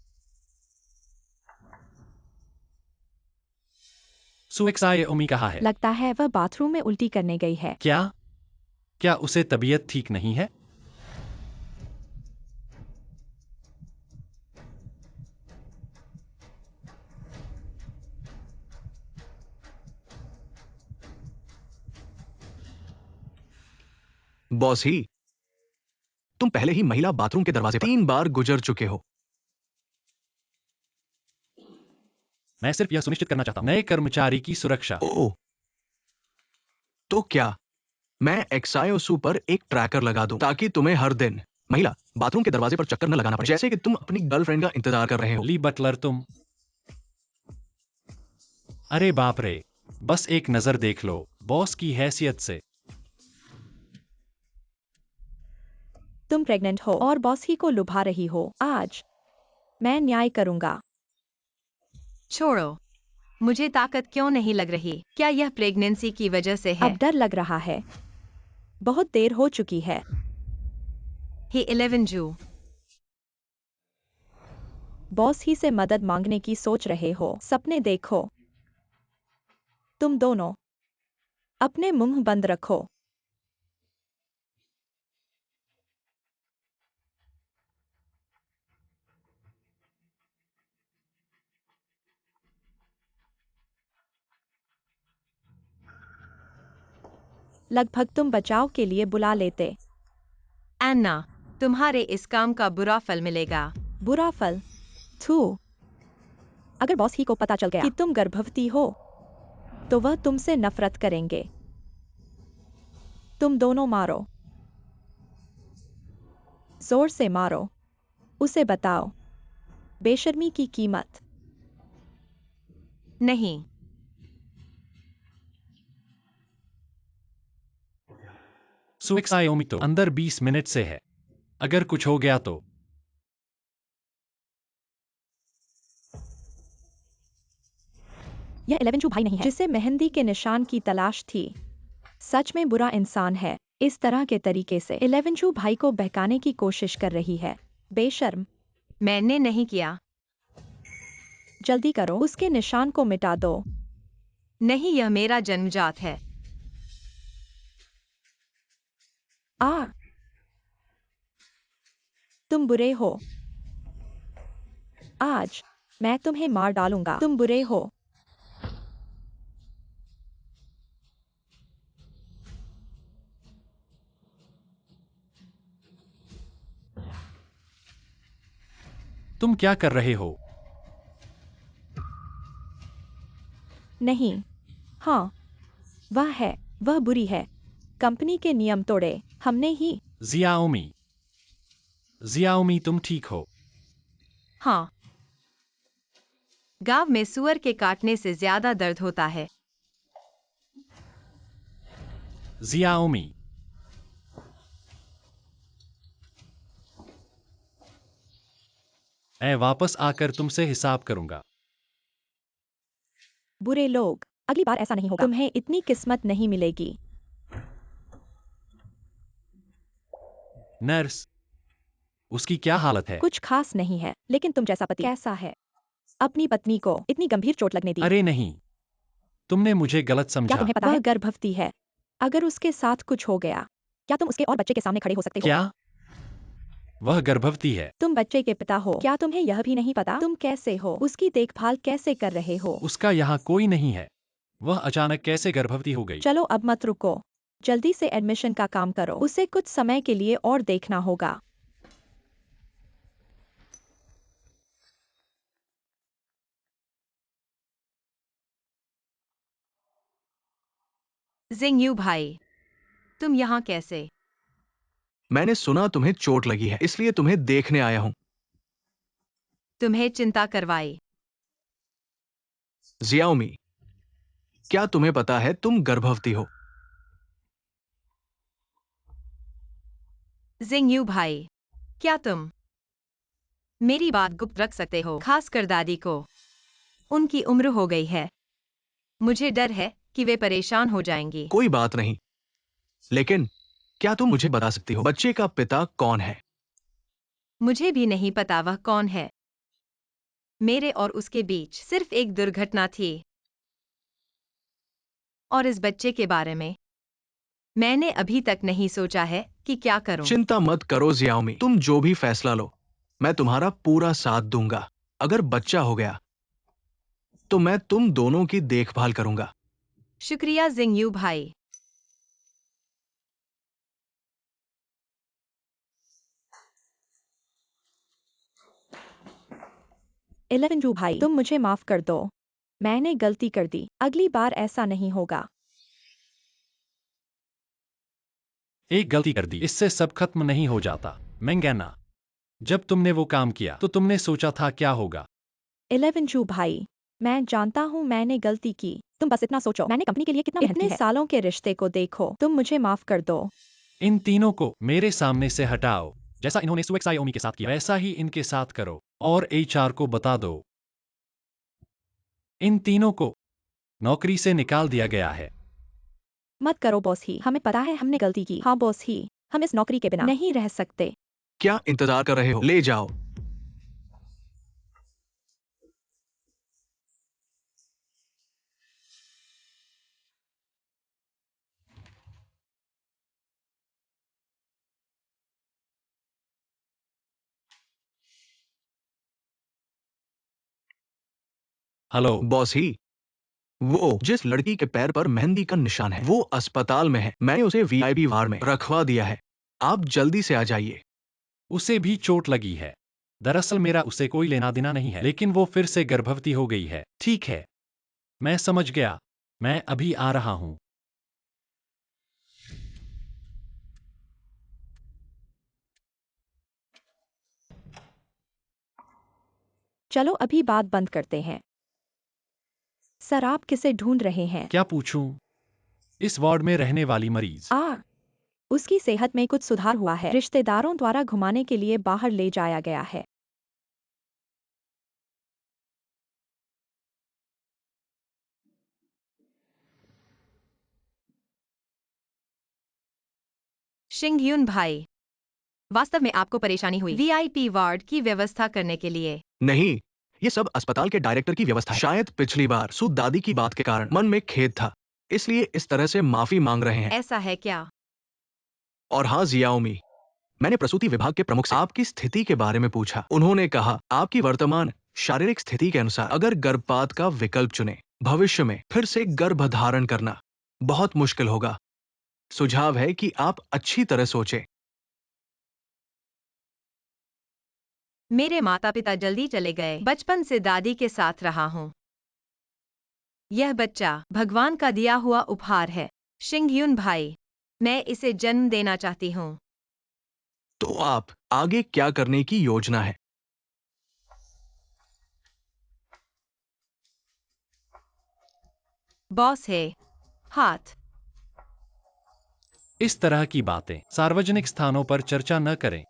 सुएक्साए ओमी कहाँ है? लगता है वह बाथरूम में उल्टी करने गई है। क्या? क्या उसे तबीयत ठीक नहीं है? बॉस ही, तुम पहले ही महिला बाथरूम के दरवाजे पर 3 बार गुजर चुके हो। मैं सिर्फ यह सुनिश्चित करना चाहता हूँ नए कर्मचारी की सुरक्षा। ओह, तो क्या मैं एक्सायोसू पर एक ट्रैकर लगा दूं ताकि तुम्हें हर दिन महिला बाथरूम के दरवाजे पर चक्कर न लगाना पड़े, जैसे कि तुम अपनी गर्लफ्रेंड का इंतजार कर रहे हो। ली बटलर, तुम। अरे बाप रे, बस एक नजर देख लो, बॉस की हैसियत से। तुम प्रेग्नेंट हो और बॉस ही को लुभा रही हो। आज मैं न्याय करूंगा। छोड़ो, मुझे ताकत क्यों नहीं लग रही? क्या यह प्रेगनेंसी की वजह से है? अब डर लग रहा है। बहुत देर हो चुकी है। हे 11 जू। बॉस ही से मदद मांगने की सोच रहे हो? सपने देखो। तुम दोनों अपने मुंह बंद रखो। लगभग तुम बचाव के लिए बुला लेते। एन्ना, तुम्हारे इस काम का बुरा फल मिलेगा। बुरा फल? थू। अगर बॉस ही को पता चल गया कि तुम गर्भवती हो तो वह तुमसे नफरत करेंगे। तुम दोनों मारो, जोर से मारो, उसे बताओ बेशर्मी की कीमत। नहीं। सुएक्सायोमी तो अंदर 20 मिनट से है। अगर कुछ हो गया तो यह 11 भाई नहीं है जिसे मेहंदी के निशान की तलाश थी। सच में बुरा इंसान है। इस तरह के तरीके से 11 भाई को बहकाने की कोशिश कर रही है। बेशर्म। मैंने नहीं किया। जल्दी करो, उसके निशान को मिटा दो। नहीं, यह मेरा जन्मजात है। आ, तुम बुरे हो। आज मैं तुम्हें मार डालूंगा। तुम बुरे हो। तुम क्या कर रहे हो? नहीं। हाँ, वह है। वह बुरी है। कंपनी के नियम तोड़े हमने ही। जियाओमी, जियाओमी तुम ठीक हो? हाँ। गांव में सुअर के काटने से ज्यादा दर्द होता है। जियाओमी, मैं वापस आकर तुमसे हिसाब करूंगा। बुरे लोग, अगली बार ऐसा नहीं होगा। तुम्हें इतनी किस्मत नहीं मिलेगी। नर्स, उसकी क्या हालत है? कुछ खास नहीं है, लेकिन तुम जैसा पति कैसा है? अपनी पत्नी को इतनी गंभीर चोट लगने दी। अरे नहीं, तुमने मुझे गलत क्या समझा। तुम्हें पता है? वह गर्भवती है। अगर उसके साथ कुछ हो गया, क्या तुम उसके और बच्चे के सामने खड़े हो सकते हो? क्या वह गर्भवती है? तुम बच्चे के पिता हो। क्या तुम्हें यह भी नहीं पता तुम कैसे हो? उसकी देखभाल कैसे कर रहे हो? उसका यहाँ कोई नहीं है। वह अचानक कैसे गर्भवती हो गई? चलो अब मत रुको, जल्दी से एडमिशन का काम करो। उसे कुछ समय के लिए और देखना होगा। जिंगयू भाई, तुम यहाँ कैसे? मैंने सुना तुम्हें चोट लगी है, इसलिए तुम्हें देखने आया हूं। तुम्हें चिंता करवाई। जियाओमी, क्या तुम्हें पता है तुम गर्भवती हो? जिंगयू भाई, क्या तुम मेरी बात गुप्त रख सकते हो, खासकर दादी को? उनकी उम्र हो गई है। मुझे डर है कि वे परेशान हो जाएंगी। कोई बात नहीं, लेकिन क्या तुम मुझे बता सकती हो बच्चे का पिता कौन है? मुझे भी नहीं पता वह कौन है। मेरे और उसके बीच सिर्फ एक दुर्घटना थी। और इस बच्चे के बारे में मैंने अभी तक नहीं सोचा है कि क्या करूं। चिंता मत करो जियाओमी, तुम जो भी फैसला लो, मैं तुम्हारा पूरा साथ दूंगा। अगर बच्चा हो गया तो मैं तुम दोनों की देखभाल करूंगा। शुक्रिया जिंगयू भाई। इलेवन भाई, तुम मुझे माफ कर दो। मैंने गलती कर दी। अगली बार ऐसा नहीं होगा। एक गलती कर दी, इससे सब खत्म नहीं हो जाता। मैंगैना, जब तुमने वो काम किया तो तुमने सोचा था क्या होगा? 11 भाई, मैं जानता हूँ मैंने गलती की। तुम बस इतना सोचो, मैंने कंपनी के लिए कितना मेहनत की है। इतने सालों के रिश्ते को देखो। तुम मुझे माफ कर दो। इन तीनों को मेरे सामने से हटाओ। जैसा इन्होंने सुएक्सायोमी के साथ किया वैसा ही इनके साथ करो। और एचआर को बता दो, इन तीनों को नौकरी से निकाल दिया गया है। मत करो बॉस ही, हमें पता है हमने गलती की। हाँ बॉस ही, हम इस नौकरी के बिना नहीं रह सकते। क्या इंतजार कर रहे हो? ले जाओ। हेलो बॉस ही, वो जिस लड़की के पैर पर मेहंदी का निशान है वो अस्पताल में है। मैंने उसे वीआईपी वार्ड में रखवा दिया है। आप जल्दी से आ जाइए। उसे भी चोट लगी है। दरअसल मेरा उसे कोई लेना देना नहीं है, लेकिन वो फिर से गर्भवती हो गई है। ठीक है, मैं समझ गया। मैं अभी आ रहा हूँ। चलो अभी बात बंद करते हैं। सर आप किसे ढूंढ रहे हैं? क्या पूछूं? इस वार्ड में रहने वाली मरीज। उसकी सेहत में कुछ सुधार हुआ है। रिश्तेदारों द्वारा घुमाने के लिए बाहर ले जाया गया है। शिंगयुन भाई, वास्तव में आपको परेशानी हुई वीआईपी वार्ड की व्यवस्था करने के लिए? नहीं, ये सब अस्पताल के डायरेक्टर की व्यवस्था है। शायद पिछली बार सु दादी की बात के कारण मन में खेद था, इसलिए इस तरह से माफी मांग रहे हैं। ऐसा है क्या? और हाँ जियाओमी, मैंने प्रसूति विभाग के प्रमुख से आपकी स्थिति के बारे में पूछा। उन्होंने कहा आपकी वर्तमान शारीरिक स्थिति के अनुसार अगर गर्भपात का विकल्प चुने, भविष्य में फिर से गर्भधारण करना बहुत मुश्किल होगा। सुझाव है कि आप अच्छी तरह सोचें। मेरे माता पिता जल्दी चले गए। बचपन से दादी के साथ रहा हूँ। यह बच्चा भगवान का दिया हुआ उपहार है। शिंगयुन भाई, मैं इसे जन्म देना चाहती हूँ। तो आप आगे क्या करने की योजना है? बॉस है हाथ। इस तरह की बातें सार्वजनिक स्थानों पर चर्चा न करें।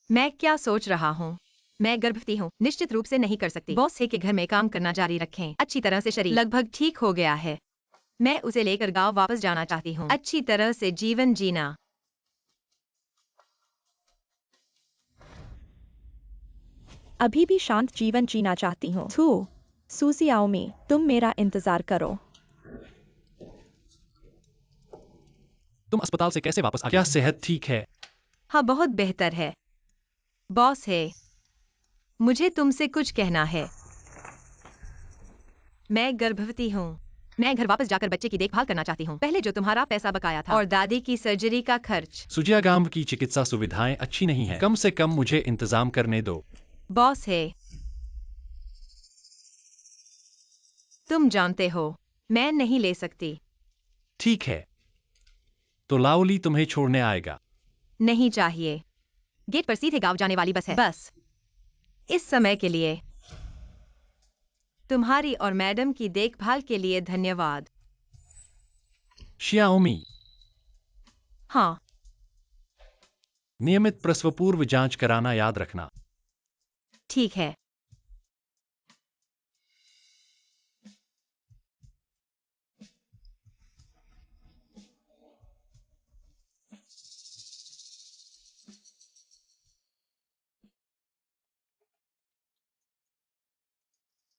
मैं क्या सोच रहा हूँ? मैं गर्भवती हूँ, निश्चित रूप से नहीं कर सकती। बॉस है कि घर में काम करना जारी रखें। अच्छी तरह से शरीर लगभग ठीक हो गया है। मैं उसे लेकर गांव वापस जाना चाहती हूँ। अच्छी तरह से जीवन जीना। अभी भी शांत जीवन जीना चाहती हूँ। सुसियाओमी, तुम मेरा इंतजार करो। तुम अस्पताल से कैसे वापस आ गई? क्या सेहत ठीक है? हाँ, बहुत बेहतर है। बॉस है, मुझे तुमसे कुछ कहना है। मैं गर्भवती हूँ। मैं घर वापस जाकर बच्चे की देखभाल करना चाहती हूँ। पहले जो तुम्हारा पैसा बकाया था और दादी की सर्जरी का खर्च। सुजियागाम की चिकित्सा सुविधाएं अच्छी नहीं है। कम से कम मुझे इंतजाम करने दो। बॉस है, तुम जानते हो, मैं नहीं ले सकती। ठीक है, तो लाओली तुम्हें छोड़ने आएगा। नहीं चाहिए। गेट पर सीधे गांव जाने वाली बस है। बस इस समय के लिए। तुम्हारी और मैडम की देखभाल के लिए धन्यवाद। शियाओमी, हाँ, नियमित प्रसव पूर्व जांच कराना याद रखना। ठीक है।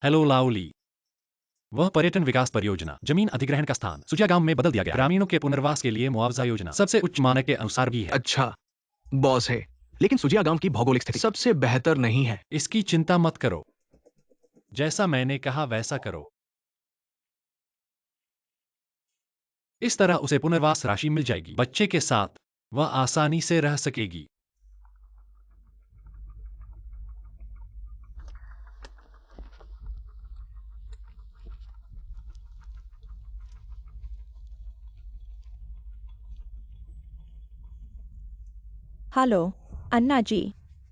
हेलो लाओली। वह पर्यटन विकास परियोजना जमीन अधिग्रहण का स्थान सुजियागाम में बदल दिया गया। ग्रामीणों के पुनर्वास के लिए मुआवजा योजना सबसे उच्च मानक के अनुसार भी है। अच्छा, बॉस है, लेकिन सुजियागाम की भौगोलिक स्थिति सबसे बेहतर नहीं है। इसकी चिंता मत करो। जैसा मैंने कहा वैसा करो। इस तरह उसे पुनर्वास राशि मिल जाएगी। बच्चे के साथ वह आसानी से रह सकेगी। हेलो अन्ना जी,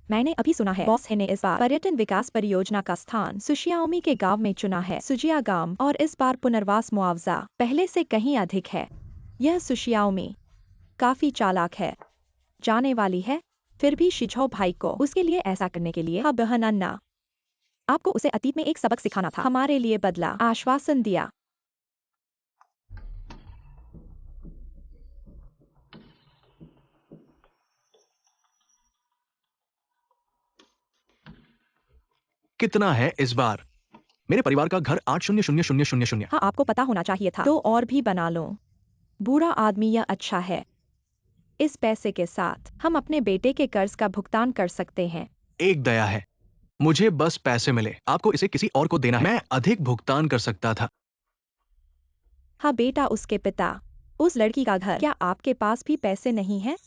मैंने अभी सुना है बॉस है ने इस बार पर्यटन विकास परियोजना का स्थान सुशियाओमी के गांव में चुना है। सुजियागाम, और इस बार पुनर्वास मुआवजा पहले से कहीं अधिक है। यह सुशियाओमी काफी चालाक है, जाने वाली है। फिर भी शिझो भाई को उसके लिए ऐसा करने के लिए हाँ बहन अन्ना, आपको उसे अतीत में एक सबक सिखाना था। हमारे लिए बदला, आश्वासन दिया। कितना है इस बार? मेरे परिवार का घर 8000000। हाँ, आपको पता होना चाहिए था। तो और भी बना लो। बुरा आदमी यह अच्छा है। इस पैसे के साथ हम अपने बेटे के कर्ज का भुगतान कर सकते हैं। एक दया है, मुझे बस पैसे मिले, आपको इसे किसी और को देना है। मैं अधिक भुगतान कर सकता था। हाँ बेटा, उसके पिता, उस लड़की का घर। क्या आपके पास भी पैसे नहीं हैं?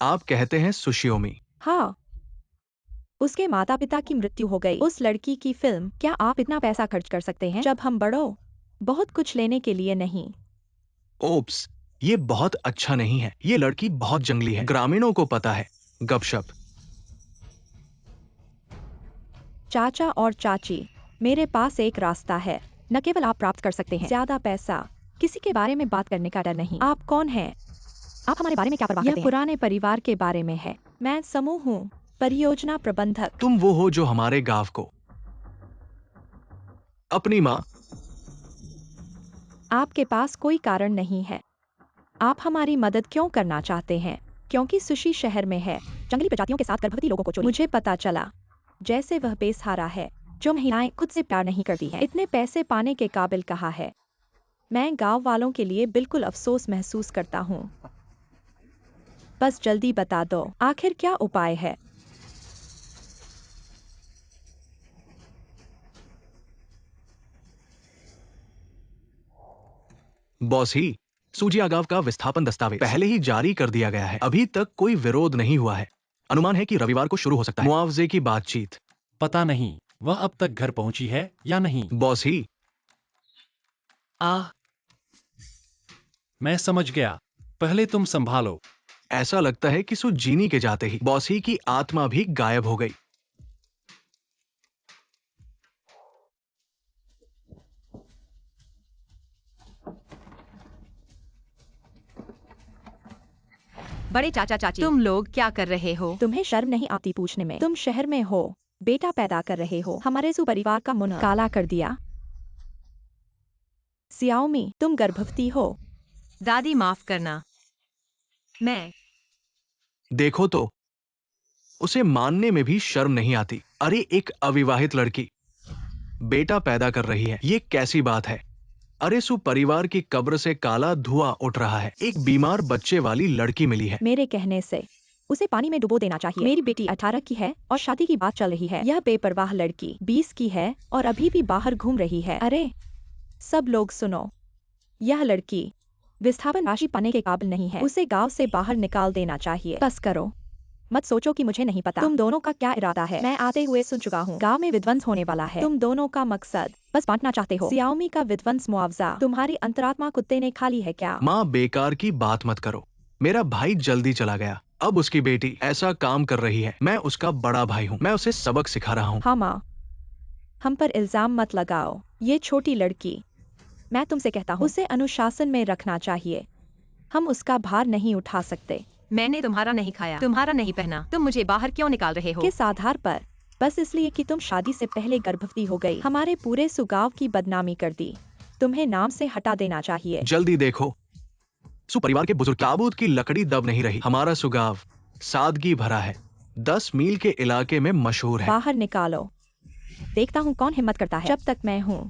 आप कहते हैं सुशियोमी। हाँ, उसके माता पिता की मृत्यु हो गई। उस लड़की की फिल्म। क्या आप इतना पैसा खर्च कर सकते हैं जब हम बड़ों? बहुत कुछ लेने के लिए नहीं। ओप्स, ये बहुत अच्छा नहीं है। ये लड़की बहुत जंगली है, ग्रामीणों को पता है। गपशप। चाचा और चाची, मेरे पास एक रास्ता है। न केवल आप प्राप्त कर सकते हैं ज्यादा पैसा, किसी के बारे में बात करने का डर नहीं। आप कौन हैं? आप हमारे बारे में क्या परवाह करते हैं? यह पुराने परिवार के बारे में है। मैं समूह हूँ, परियोजना प्रबंधक। तुम वो हो जो हमारे गांव को अपनी माँ। आपके पास कोई कारण नहीं है। आप हमारी मदद क्यों करना चाहते हैं? क्योंकि सुशी शहर में है, जंगली प्रजातियों के साथ गर्भवती लोगों को चोरी। मुझे पता चला जैसे वह बेसहारा है, जो महिलाएं खुद से प्यार नहीं करती हैं। इतने पैसे पाने के काबिल कहा है। मैं गांव वालों के लिए बिल्कुल अफसोस महसूस करता हूँ। बस जल्दी बता दो, आखिर क्या उपाय है? बॉस ही, सूजिया गांव का विस्थापन दस्तावेज पहले ही जारी कर दिया गया है। अभी तक कोई विरोध नहीं हुआ है। अनुमान है कि रविवार को शुरू हो सकता है। मुआवजे की बातचीत। पता नहीं वह अब तक घर पहुंची है या नहीं। बॉस ही, मैं समझ गया, पहले तुम संभालो। ऐसा लगता है कि सु जीनी के जाते ही बॉस ही की आत्मा भी गायब हो गई। बड़े चाचा चाची, तुम लोग क्या कर रहे हो? तुम्हें शर्म नहीं आती पूछने में? तुम शहर में हो, बेटा पैदा कर रहे हो, हमारे सुपरिवार का मुंह काला कर दिया। सियाओमी, तुम गर्भवती हो। दादी माफ करना। मैं देखो तो, उसे मानने में भी शर्म नहीं आती। अरे, एक अविवाहित लड़की बेटा पैदा कर रही है, ये कैसी बात है? अरे, सु परिवार की कब्र से काला धुआं उठ रहा है। एक बीमार बच्चे वाली लड़की मिली है। मेरे कहने से उसे पानी में डुबो देना चाहिए। मेरी बेटी 18 की है और शादी की बात चल रही है। यह बेपरवाह लड़की 20 की है और अभी भी बाहर घूम रही है। अरे सब लोग सुनो, यह लड़की विस्थापन राशि पाने के काबिल नहीं है। उसे गांव से बाहर निकाल देना चाहिए। बस करो, मत सोचो कि मुझे नहीं पता तुम दोनों का क्या इरादा है। मैं आते हुए सुन चुका हूँ, गांव में विध्वंस होने वाला है। तुम दोनों का मकसद बस बांटना चाहते हो। सियाओमी का विध्वंस मुआवजा तुम्हारी अंतरात्मा कुत्ते ने खा ली है क्या? माँ, बेकार की बात मत करो। मेरा भाई जल्दी चला गया, अब उसकी बेटी ऐसा काम कर रही है। मैं उसका बड़ा भाई हूँ, मैं उसे सबक सिखा रहा हूँ। हाँ माँ, हम पर इल्जाम मत लगाओ। ये छोटी लड़की, मैं तुमसे कहता हूँ उसे अनुशासन में रखना चाहिए। हम उसका भार नहीं उठा सकते। मैंने तुम्हारा नहीं खाया, तुम्हारा नहीं पहना। तुम मुझे बाहर क्यों निकाल रहे हो? किस आधार पर? बस इसलिए कि तुम शादी से पहले गर्भवती हो गई। हमारे पूरे सुगाव की बदनामी कर दी। तुम्हें नाम से हटा देना चाहिए। जल्दी देखो, सुपरिवार के बुजुर्ग ताबूत की लकड़ी दब नहीं रही। हमारा सुगाव सादगी भरा है, 10 मील के इलाके में मशहूर है। बाहर निकालो, देखता हूँ कौन हिम्मत करता है। जब तक मैं हूँ,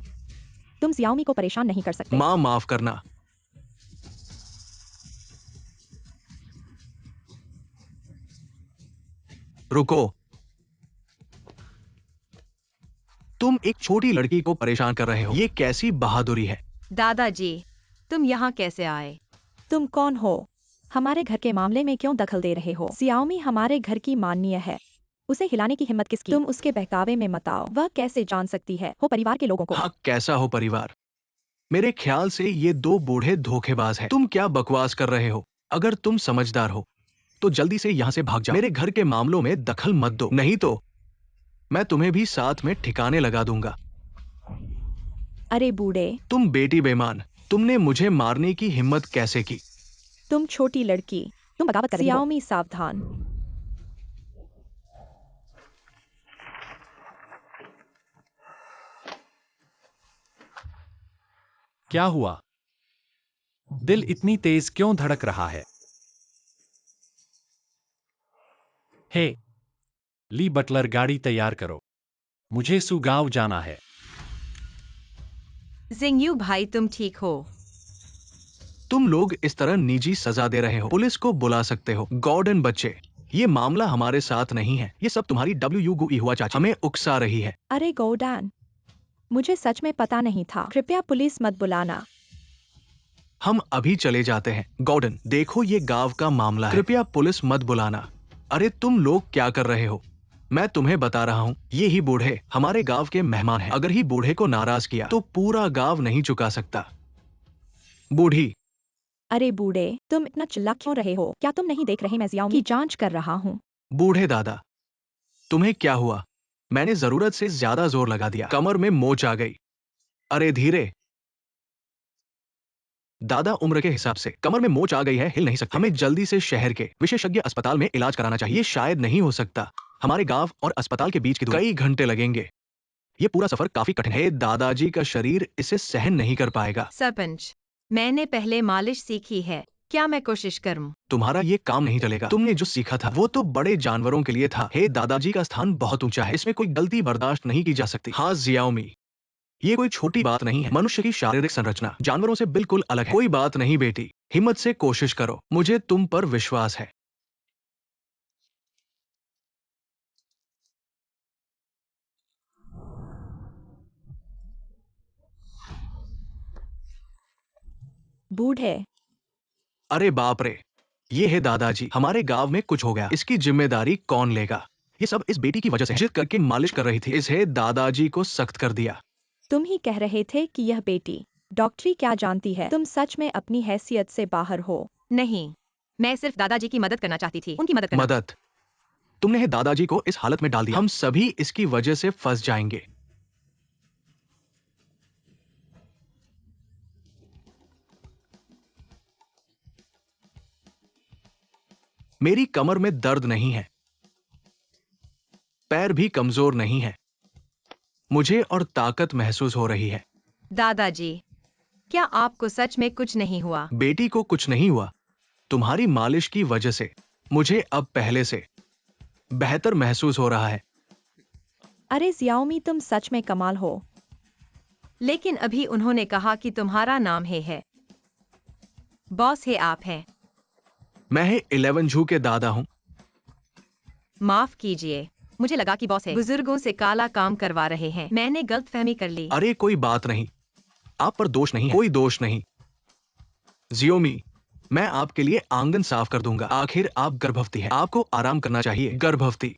तुम सियाओमी को परेशान नहीं कर सकते। माँ, माफ करना। रुको, तुम एक छोटी लड़की को परेशान कर रहे हो, ये कैसी बहादुरी है? दादाजी, तुम यहाँ कैसे आए? तुम कौन हो? हमारे घर के मामले में क्यों दखल दे रहे हो? सियाओमी हमारे घर की माननीय है, उसे हिलाने की हिम्मत किसकी? तुम उसके बहकावे में मत आओ। वह कैसे जान सकती है हो परिवार के लोगों को? हाँ, कैसा हो परिवार? मेरे ख्याल से ये दो बूढ़े धोखेबाज हैं। तुम क्या बकवास कर रहे हो? अगर तुम समझदार हो तो जल्दी से यहाँ से भाग जाओ। मेरे घर के मामलों में दखल मत दो, नहीं तो मैं तुम्हें भी साथ में ठिकाने लगा दूंगा। अरे बूढ़े, तुम बेटी बेईमान, तुमने मुझे मारने की हिम्मत कैसे की? तुम छोटी लड़की, तुम बगावत कर रही हो। सियाओमी सावधान। क्या हुआ? दिल इतनी तेज क्यों धड़क रहा है? हे, ली बटलर, गाड़ी तैयार करो, मुझे सुगाव जाना है। जिंगयू भाई, तुम ठीक हो? तुम लोग इस तरह निजी सजा दे रहे हो। पुलिस को बुला सकते हो। गॉर्डन बच्चे, ये मामला हमारे साथ नहीं है, ये सब तुम्हारी डब्ल्यू गुई हुआ चाची हमें उकसा रही है। अरे गॉर्डन, मुझे सच में पता नहीं था। कृपया पुलिस मत बुलाना। हम अभी चले जाते हैं। गॉर्डन, देखो ये गांव का मामला है, कृपया पुलिस मत बुलाना। अरे तुम लोग क्या कर रहे हो? मैं तुम्हें बता रहा हूँ, ये ही बूढ़े हमारे गांव के मेहमान हैं। अगर ही बूढ़े को नाराज किया तो पूरा गांव नहीं चुका सकता। बूढ़ी, अरे बूढ़े, तुम इतना चिल्ला क्यों रहे हो? क्या तुम नहीं देख रहे मैं जियाओ की जांच कर रहा हूँ? बूढ़े दादा, तुम्हें क्या हुआ? मैंने जरूरत से ज्यादा जोर लगा दिया, कमर में मोच आ गई। अरे धीरे दादा, उम्र के हिसाब से कमर में मोच आ गई है, हिल नहीं सकते। हमें जल्दी से शहर के विशेषज्ञ अस्पताल में इलाज कराना चाहिए। शायद नहीं हो सकता, हमारे गांव और अस्पताल के बीच की दूरी कई घंटे लगेंगे। ये पूरा सफर काफी कठिन है, दादाजी का शरीर इसे सहन नहीं कर पाएगा। सरपंच, मैंने पहले मालिश सीखी है, क्या मैं कोशिश करूं? तुम्हारा ये काम नहीं चलेगा। तुमने जो सीखा था वो तो बड़े जानवरों के लिए था। हे, दादाजी का स्थान बहुत ऊंचा है, इसमें कोई गलती बर्दाश्त नहीं की जा सकती। हाँ जियाओमी, ये कोई छोटी बात नहीं है। मनुष्य की शारीरिक संरचना जानवरों से बिल्कुल अलग है। कोई बात नहीं बेटी, हिम्मत से कोशिश करो, मुझे तुम पर विश्वास है। बूढ़े, अरे बाप रे, ये है दादाजी, हमारे गांव में कुछ हो गया, इसकी जिम्मेदारी कौन लेगा? ये सब इस बेटी की वजह से है। जिद करके मालिश कर रही थी, इसे दादाजी को सख्त कर दिया। तुम ही कह रहे थे कि यह बेटी डॉक्टरी क्या जानती है? तुम सच में अपनी हैसियत से बाहर हो। नहीं, मैं सिर्फ दादाजी की मदद करना चाहती थी, उनकी मदद करना। मदद? तुमने है दादाजी को इस हालत में डाल दिया, हम सभी इसकी वजह से फंस जाएंगे। मेरी कमर में दर्द नहीं है, पैर भी कमजोर नहीं है, मुझे और ताकत महसूस हो रही है। दादाजी, क्या आपको सच में कुछ नहीं हुआ? बेटी को कुछ नहीं हुआ, तुम्हारी मालिश की वजह से मुझे अब पहले से बेहतर महसूस हो रहा है। अरे जियाओमी, तुम सच में कमाल हो। लेकिन अभी उन्होंने कहा कि तुम्हारा नाम है। बॉस है आप हैं। मैं है 11 झू के दादा हूं। माफ कीजिए, मुझे लगा कि बॉस है। बुजुर्गों से काला काम करवा रहे हैं, मैंने गलतफहमी कर ली। अरे कोई बात नहीं, आप पर दोष नहीं है, कोई दोष नहीं। जियोमी, मैं आपके लिए आंगन साफ कर दूंगा। आखिर आप गर्भवती हैं, आपको आराम करना चाहिए। गर्भवती?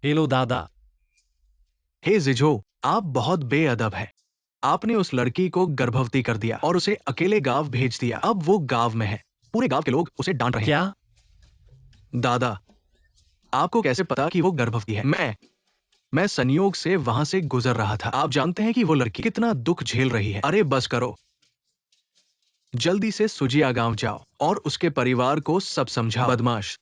हेलो दादा। हे जिजो, आप बहुत बेअदब हैं। आपने उस लड़की को गर्भवती कर दिया और उसे अकेले गांव भेज दिया। अब वो गांव में है, पूरे गांव के लोग उसे डांट रहे हैं। क्या? दादा, आपको कैसे पता कि वो गर्भवती है? मैं संयोग से वहां से गुजर रहा था। आप जानते हैं कि वो लड़की कितना दुख झेल रही है। अरे बस करो, जल्दी से सुजिया गांव जाओ और उसके परिवार को सब समझाओ। बदमाश।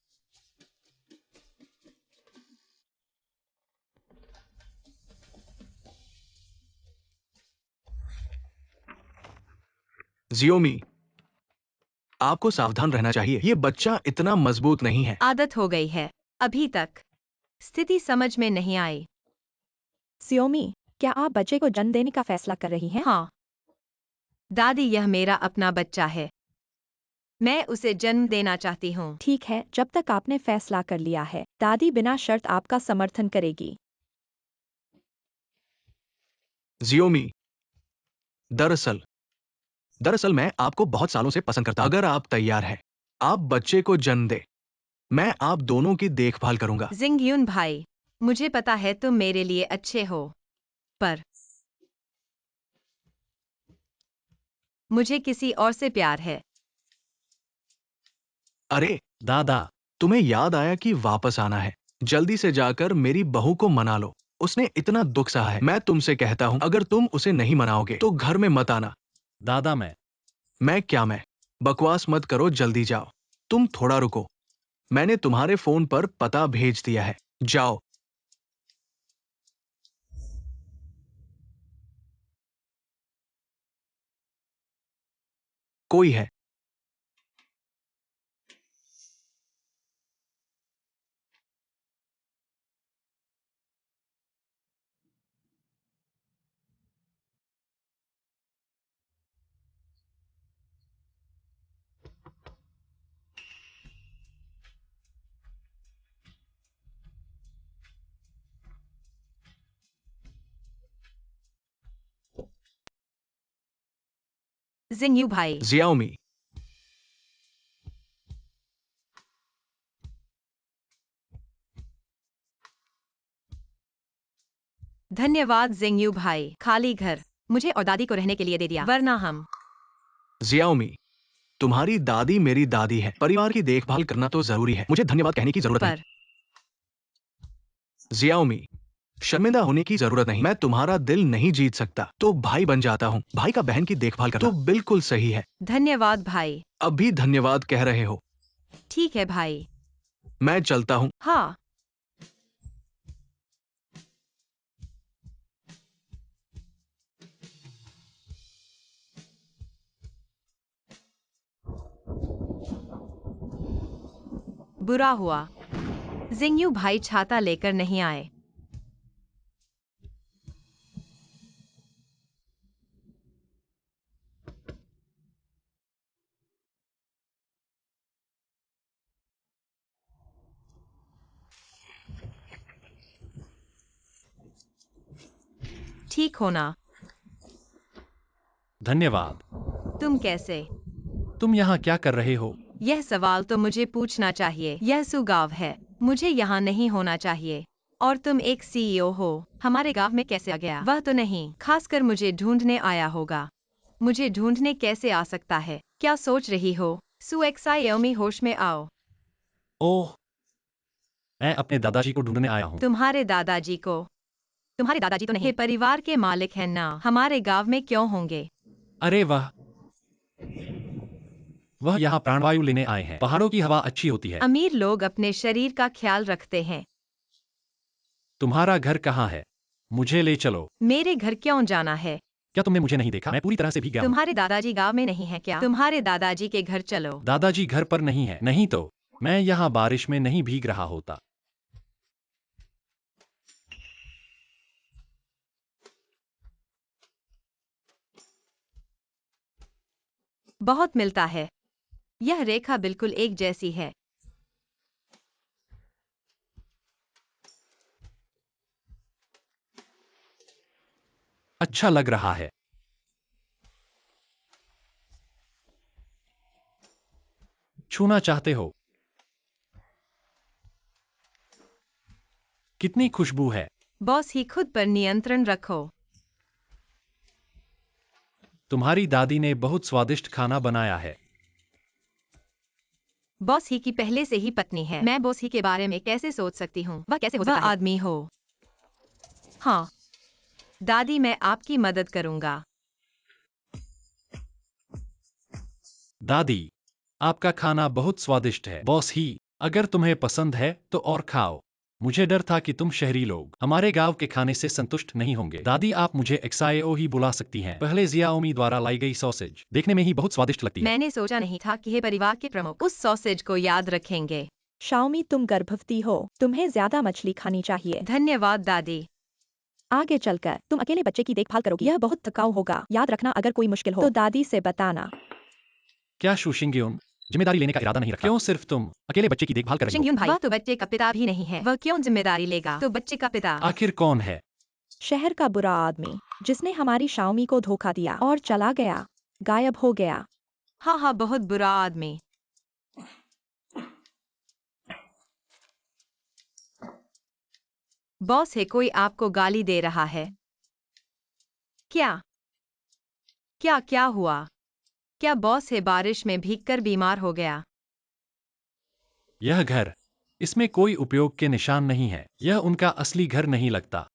जियोमी, आपको सावधान रहना चाहिए, ये बच्चा इतना मजबूत नहीं है। आदत हो गई है, अभी तक स्थिति समझ में नहीं आई। जियोमी, क्या आप बच्चे को जन्म देने का फैसला कर रही हैं? हाँ दादी, यह मेरा अपना बच्चा है, मैं उसे जन्म देना चाहती हूँ। ठीक है, जब तक आपने फैसला कर लिया है, दादी बिना शर्त आपका समर्थन करेगी। जियोमी, दरअसल दरअसल मैं आपको बहुत सालों से पसंद करता हूं। अगर आप तैयार हैं, आप बच्चे को जन्म दे, मैं आप दोनों की देखभाल करूंगा। जिंगयुन भाई, मुझे पता है तुम मेरे लिए अच्छे हो, पर मुझे किसी और से प्यार है। अरे, दादा, तुम्हें याद आया कि वापस आना है, जल्दी से जाकर मेरी बहू को मना लो। उसने इतना दुख सहा है। मैं तुमसे कहता हूं, अगर तुम उसे नहीं मनाओगे तो घर में मत आना। दादा मैं बकवास मत करो, जल्दी जाओ। तुम थोड़ा रुको, मैंने तुम्हारे फोन पर पता भेज दिया है, जाओ। कोई है? जिंगयू भाई। जियाओमी। धन्यवाद जिंगयू भाई। खाली घर मुझे और दादी को रहने के लिए दे दिया, वरना हम। जियाओमी, तुम्हारी दादी मेरी दादी है। परिवार की देखभाल करना तो जरूरी है। मुझे धन्यवाद कहने की जरूरत नहीं। पर जियाओमी, शर्मिंदा होने की जरूरत नहीं। मैं तुम्हारा दिल नहीं जीत सकता तो भाई बन जाता हूँ। भाई का बहन की देखभाल करना तो बिल्कुल सही है। धन्यवाद भाई। अब भी धन्यवाद कह रहे हो। ठीक है भाई। मैं चलता हूँ। हाँ। बुरा हुआ जिंगयू भाई छाता लेकर नहीं आए। ठीक होना। धन्यवाद। तुम कैसे? तुम यहाँ क्या कर रहे हो? यह सवाल तो मुझे पूछना चाहिए। यह सुगाव है। मुझे यहाँ नहीं होना चाहिए। और तुम एक सीईओ हो। हमारे गांव में कैसे आ गया? वह तो नहीं। खासकर मुझे ढूंढने आया होगा। मुझे ढूंढने कैसे आ सकता है? क्या सोच रही हो? सुएक्सायोमी, होश में आओ। ओह, मैं अपने दादाजी को ढूंढने आया हूँ। तुम्हारे दादाजी को? तुम्हारे दादाजी तो नहीं, ये परिवार के मालिक हैं ना। हमारे गांव में क्यों होंगे? अरे वह यहाँ प्राणवायु लेने आए हैं। पहाड़ों की हवा अच्छी होती है। अमीर लोग अपने शरीर का ख्याल रखते हैं। तुम्हारा घर कहाँ है? मुझे ले चलो। मेरे घर क्यों जाना है? क्या तुमने मुझे नहीं देखा? मैं पूरी तरह से भीग गया हूँ। तुम्हारे दादाजी गांव में नहीं है क्या? तुम्हारे दादाजी के घर चलो। दादाजी घर पर नहीं है। नहीं तो मैं यहाँ बारिश में नहीं भीग रहा होता। बहुत मिलता है। यह रेखा बिल्कुल एक जैसी है। अच्छा लग रहा है। छूना चाहते हो? कितनी खुशबू है। बॉस ही खुद पर नियंत्रण रखो। तुम्हारी दादी ने बहुत स्वादिष्ट खाना बनाया है। बॉस ही की पहले से ही पत्नी है। मैं बॉस ही के बारे में कैसे सोच सकती हूँ? वह कैसे हो सकता है? आदमी हो। हाँ दादी, मैं आपकी मदद करूंगा। दादी, आपका खाना बहुत स्वादिष्ट है। बॉस ही, अगर तुम्हें पसंद है तो और खाओ। मुझे डर था कि तुम शहरी लोग हमारे गांव के खाने से संतुष्ट नहीं होंगे। दादी, आप मुझे एक्साएओ ही बुला सकती हैं। पहले जियाओमी द्वारा लाई गई सॉसेज देखने में ही बहुत स्वादिष्ट लगती है। मैंने सोचा नहीं था कि ये परिवार के प्रमुख उस सॉसेज को याद रखेंगे। शाओमी, तुम गर्भवती हो। तुम्हें ज्यादा मछली खानी चाहिए। धन्यवाद दादी। आगे चलकर तुम अकेले बच्चे की देखभाल करोगी। यह बहुत थकाऊ होगा। याद रखना, अगर कोई मुश्किल हो तो दादी से बताना। क्या शुशिंग्युन जिम्मेदारी लेने का इरादा नहीं रखा? क्यों सिर्फ तुम अकेले बच्चे की देखभाल कर रही हो? शिंग्युन भाई, वह तो बच्चे का पिता भी नहीं है। वह क्यों जिम्मेदारी लेगा? तो बच्चे का पिता। आखिर कौन है? शहर का बुरा आदमी जिसने हमारी शाओमी को धोखा दिया और चला गया, गायब हो गया। हाँ हाँ, बहुत बुरा आदमी। बॉस है, कोई आपको गाली दे रहा है क्या? क्या क्या हुआ? क्या बॉस है बारिश में भीगकर बीमार हो गया? यह घर, इसमें कोई उपयोग के निशान नहीं है। यह उनका असली घर नहीं लगता।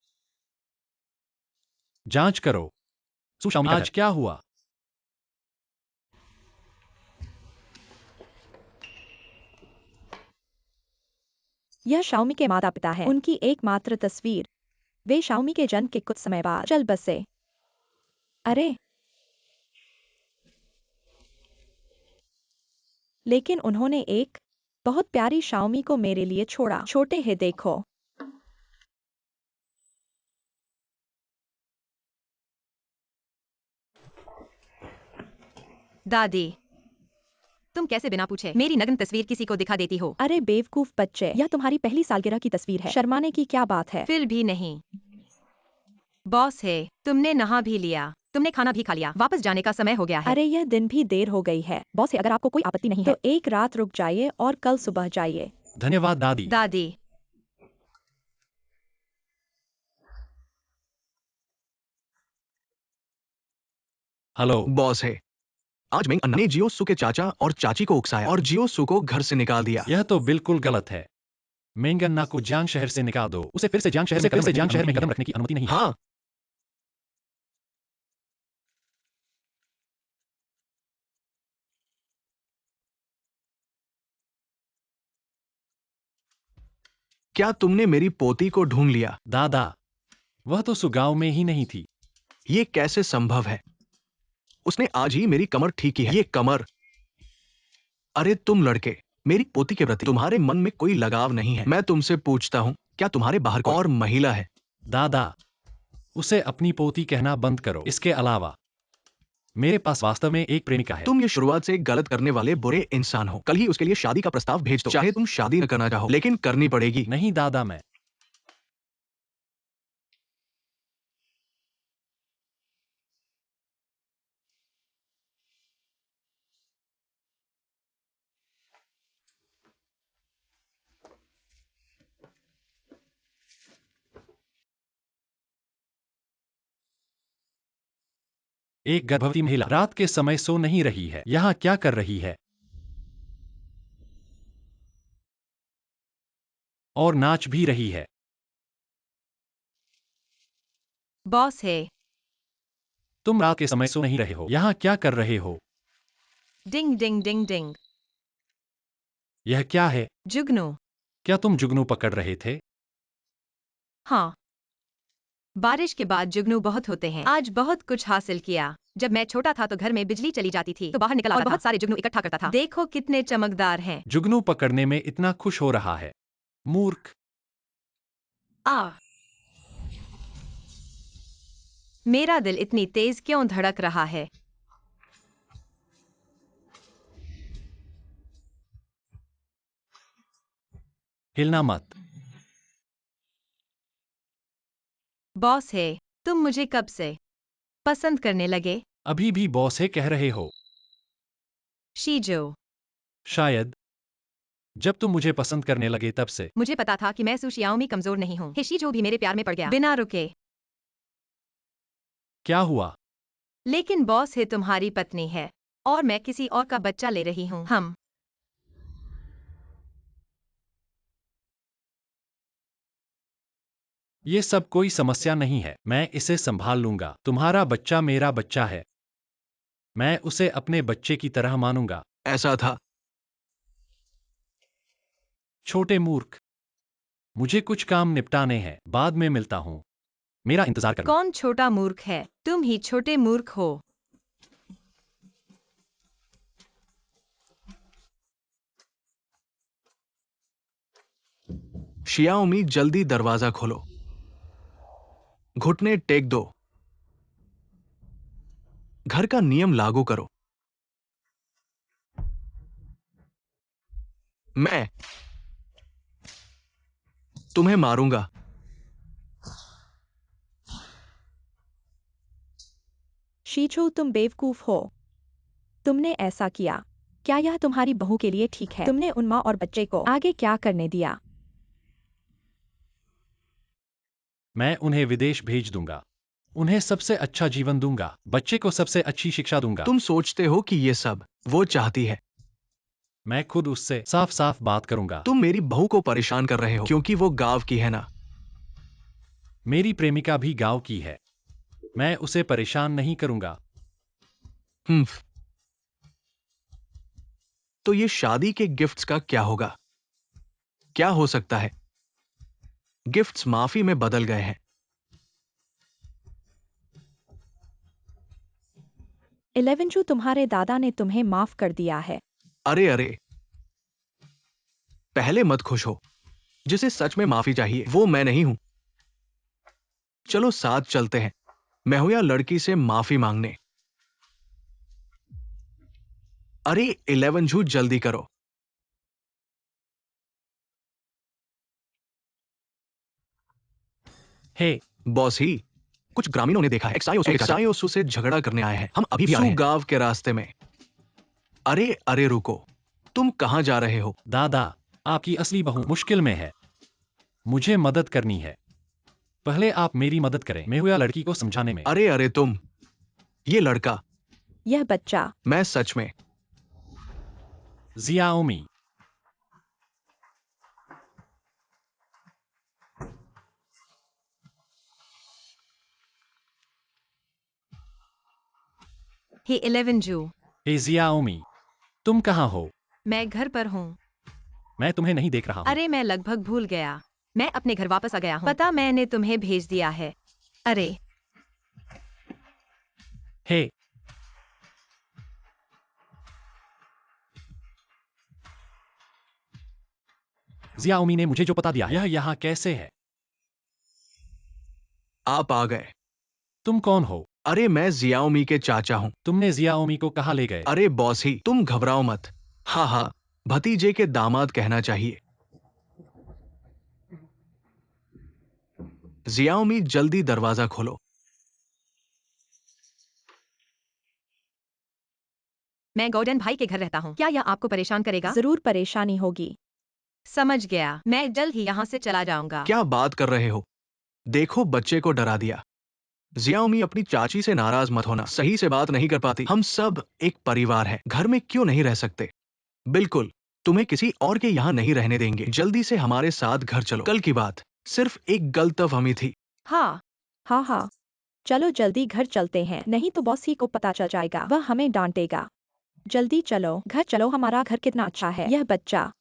जांच करो। सुशाओमी का आज घर। क्या हुआ? यह शाओमी के माता पिता हैं। उनकी एकमात्र तस्वीर। वे शाओमी के जन्म के कुछ समय बाद चल बसे। अरे, लेकिन उन्होंने एक बहुत प्यारी शाओमी को मेरे लिए छोड़ा। छोटे हैं, देखो। दादी, तुम कैसे बिना पूछे मेरी नग्न तस्वीर किसी को दिखा देती हो? अरे बेवकूफ बच्चे, यह तुम्हारी पहली सालगिरह की तस्वीर है। शर्माने की क्या बात है? फिर भी नहीं। बॉस है, तुमने नहा भी लिया। तुमने खाना भी खा लिया, वापस जाने का समय हो गया है। अरे यह दिन भी देर हो गई है। बॉस, अगर आपको कोई आपत्ति नहीं है तो एक रात रुक जाइए और कल सुबह जाइए। धन्यवाद दादी। दादी। हेलो बॉस है। आज मैं अन्ना ने जियोसु के चाचा और चाची को उकसाया और जियोसु को घर से निकाल दिया। यह तो बिल्कुल गलत है। मेंगन्ना को जियांग शहर से निकाल दो। उसे फिर से जियांग शहर में कदम रखने की अनुमति नहीं है। हाँ, क्या तुमने मेरी पोती को ढूंढ लिया? दादा, वह तो सुगाव में ही नहीं थी। ये कैसे संभव है? उसने आज ही मेरी कमर ठीक की है। ये कमर। अरे तुम लड़के, मेरी पोती के प्रति तुम्हारे मन में कोई लगाव नहीं है। मैं तुमसे पूछता हूँ, क्या तुम्हारे बाहर कोई और महिला है? दादा, उसे अपनी पोती कहना बंद करो। इसके अलावा मेरे पास वास्तव में एक प्रेमिका है। तुम ये शुरुआत से गलत करने वाले बुरे इंसान हो। कल ही उसके लिए शादी का प्रस्ताव भेज दो। चाहे तुम शादी न करना चाहो, लेकिन करनी पड़ेगी। नहीं दादा, मैं एक गर्भवती महिला रात के समय सो नहीं रही है। यहाँ क्या कर रही है? और नाच भी रही है। बॉस है। तुम रात के समय सो नहीं रहे हो। यहाँ क्या कर रहे हो? डिंग डिंग डिंग डिंग। यह क्या है? जुगनू। क्या तुम जुगनू पकड़ रहे थे? हाँ, बारिश के बाद जुगनू बहुत होते हैं। आज बहुत कुछ हासिल किया। जब मैं छोटा था तो घर में बिजली चली जाती थी तो बाहर निकल आता और बहुत सारे जुगनू इकट्ठा करता था। देखो कितने चमकदार हैं। जुगनू पकड़ने में इतना खुश हो रहा है। मूर्ख। आ, मेरा दिल इतनी तेज क्यों धड़क रहा है? हिलना मत। बॉस है, तुम मुझे कब से पसंद करने लगे? अभी भी बॉस है कह रहे हो? शीजो। शायद जब तुम मुझे पसंद करने लगे तब से। मुझे पता था कि मैं सुशियाओं में कमजोर नहीं हूँ। हे शीजो भी मेरे प्यार में पड़ गया बिना रुके। क्या हुआ? लेकिन बॉस है तुम्हारी पत्नी है और मैं किसी और का बच्चा ले रही हूँ। हम ये सब कोई समस्या नहीं है। मैं इसे संभाल लूंगा। तुम्हारा बच्चा मेरा बच्चा है। मैं उसे अपने बच्चे की तरह मानूंगा। ऐसा था। छोटे मूर्ख। मुझे कुछ काम निपटाने हैं। बाद में मिलता हूँ। मेरा इंतजार करना। कौन छोटा मूर्ख है? तुम ही छोटे मूर्ख हो। शियाओमी, जल्दी दरवाजा खोलो। घुटने टेक दो। घर का नियम लागू करो। मैं तुम्हें मारूंगा। शीजो, तुम बेवकूफ हो। तुमने ऐसा किया। क्या यह तुम्हारी बहू के लिए ठीक है? तुमने उन माँ और बच्चे को आगे क्या करने दिया? मैं उन्हें विदेश भेज दूंगा। उन्हें सबसे अच्छा जीवन दूंगा। बच्चे को सबसे अच्छी शिक्षा दूंगा। तुम सोचते हो कि ये सब वो चाहती है? मैं खुद उससे साफ साफ बात करूंगा। तुम मेरी बहू को परेशान कर रहे हो क्योंकि वो गांव की है ना? मेरी प्रेमिका भी गांव की है। मैं उसे परेशान नहीं करूंगा। हम्म। तो ये शादी के गिफ्ट्स का क्या होगा? क्या हो सकता है? गिफ्ट्स माफी में बदल गए हैं। 11 जो तुम्हारे दादा ने तुम्हें माफ कर दिया है। अरे अरे, पहले मत खुश हो। जिसे सच में माफी चाहिए वो मैं नहीं हूं। चलो साथ चलते हैं। मैं हूं या लड़की से माफी मांगने। अरे 11 जू, जल्दी करो। हे बॉस ही, कुछ ग्रामीणों ने देखा है एक्सायोसु से झगड़ा करने आए हैं। हम अभी भी आ रहे हैं। गांव के रास्ते में। अरे अरे रुको, तुम कहाँ जा रहे हो? दादा, आपकी असली बहू मुश्किल में है। मुझे मदद करनी है। पहले आप मेरी मदद करें, मैं हुआ लड़की को समझाने में। अरे अरे तुम, ये लड़का, यह बच्चा। मैं सच में। जियाओमी, हे 11 जू, हे जियाओमी, तुम कहाँ हो? मैं घर पर हूँ। मैं तुम्हें नहीं देख रहा हूँ। अरे मैं लगभग भूल गया। मैं अपने घर वापस आ गया हूँ। पता मैंने तुम्हें भेज दिया है। अरे हे, जियाओमी ने मुझे जो पता दिया, यह यहाँ कैसे है? आप आ गए। तुम कौन हो? अरे मैं जियाओमी के चाचा हूँ। तुमने जियाओमी को कहाँ ले गए? अरे बॉस ही, तुम घबराओ मत। हाँ हाँ, भतीजे के दामाद कहना चाहिए। जियाओमी जल्दी दरवाजा खोलो। मैं गॉर्डन भाई के घर रहता हूँ। क्या यह आपको परेशान करेगा? जरूर परेशानी होगी। समझ गया। मैं जल्द ही यहाँ से चला जाऊंगा। क्या बात कर रहे हो? देखो बच्चे को डरा दिया। जियाओमी अपनी चाची से नाराज मत होना, सही से बात नहीं कर पाती। हम सब एक परिवार है, घर में क्यों नहीं रह सकते? बिल्कुल, तुम्हें किसी और के यहाँ नहीं रहने देंगे। जल्दी से हमारे साथ घर चलो। कल की बात सिर्फ एक गलतफहमी थी। हाँ, हाँ हाँ, चलो जल्दी घर चलते हैं, नहीं तो बॉस ही को पता चल जाएगा, वह हमें डांटेगा। जल्दी चलो, घर चलो, हमारा घर कितना अच्छा है। यह बच्चा,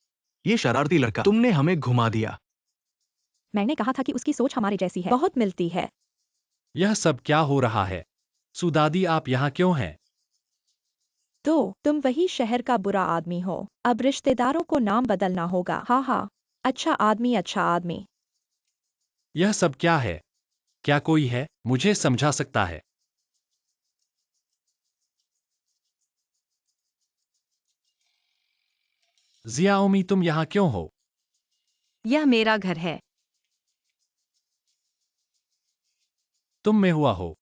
ये शरारती लड़का, तुमने हमें घुमा दिया। मैंने कहा था कि उसकी सोच हमारी जैसी है, बहुत मिलती है। यह सब क्या हो रहा है? सुदादी, आप यहाँ क्यों हैं? तो तुम वही शहर का बुरा आदमी हो, अब रिश्तेदारों को नाम बदलना होगा। हाँ हाँ, अच्छा आदमी, अच्छा आदमी। यह सब क्या है? क्या कोई है, मुझे समझा सकता है? जियाओमी, तुम यहाँ क्यों हो? यह मेरा घर है। तुम में हुआ हो।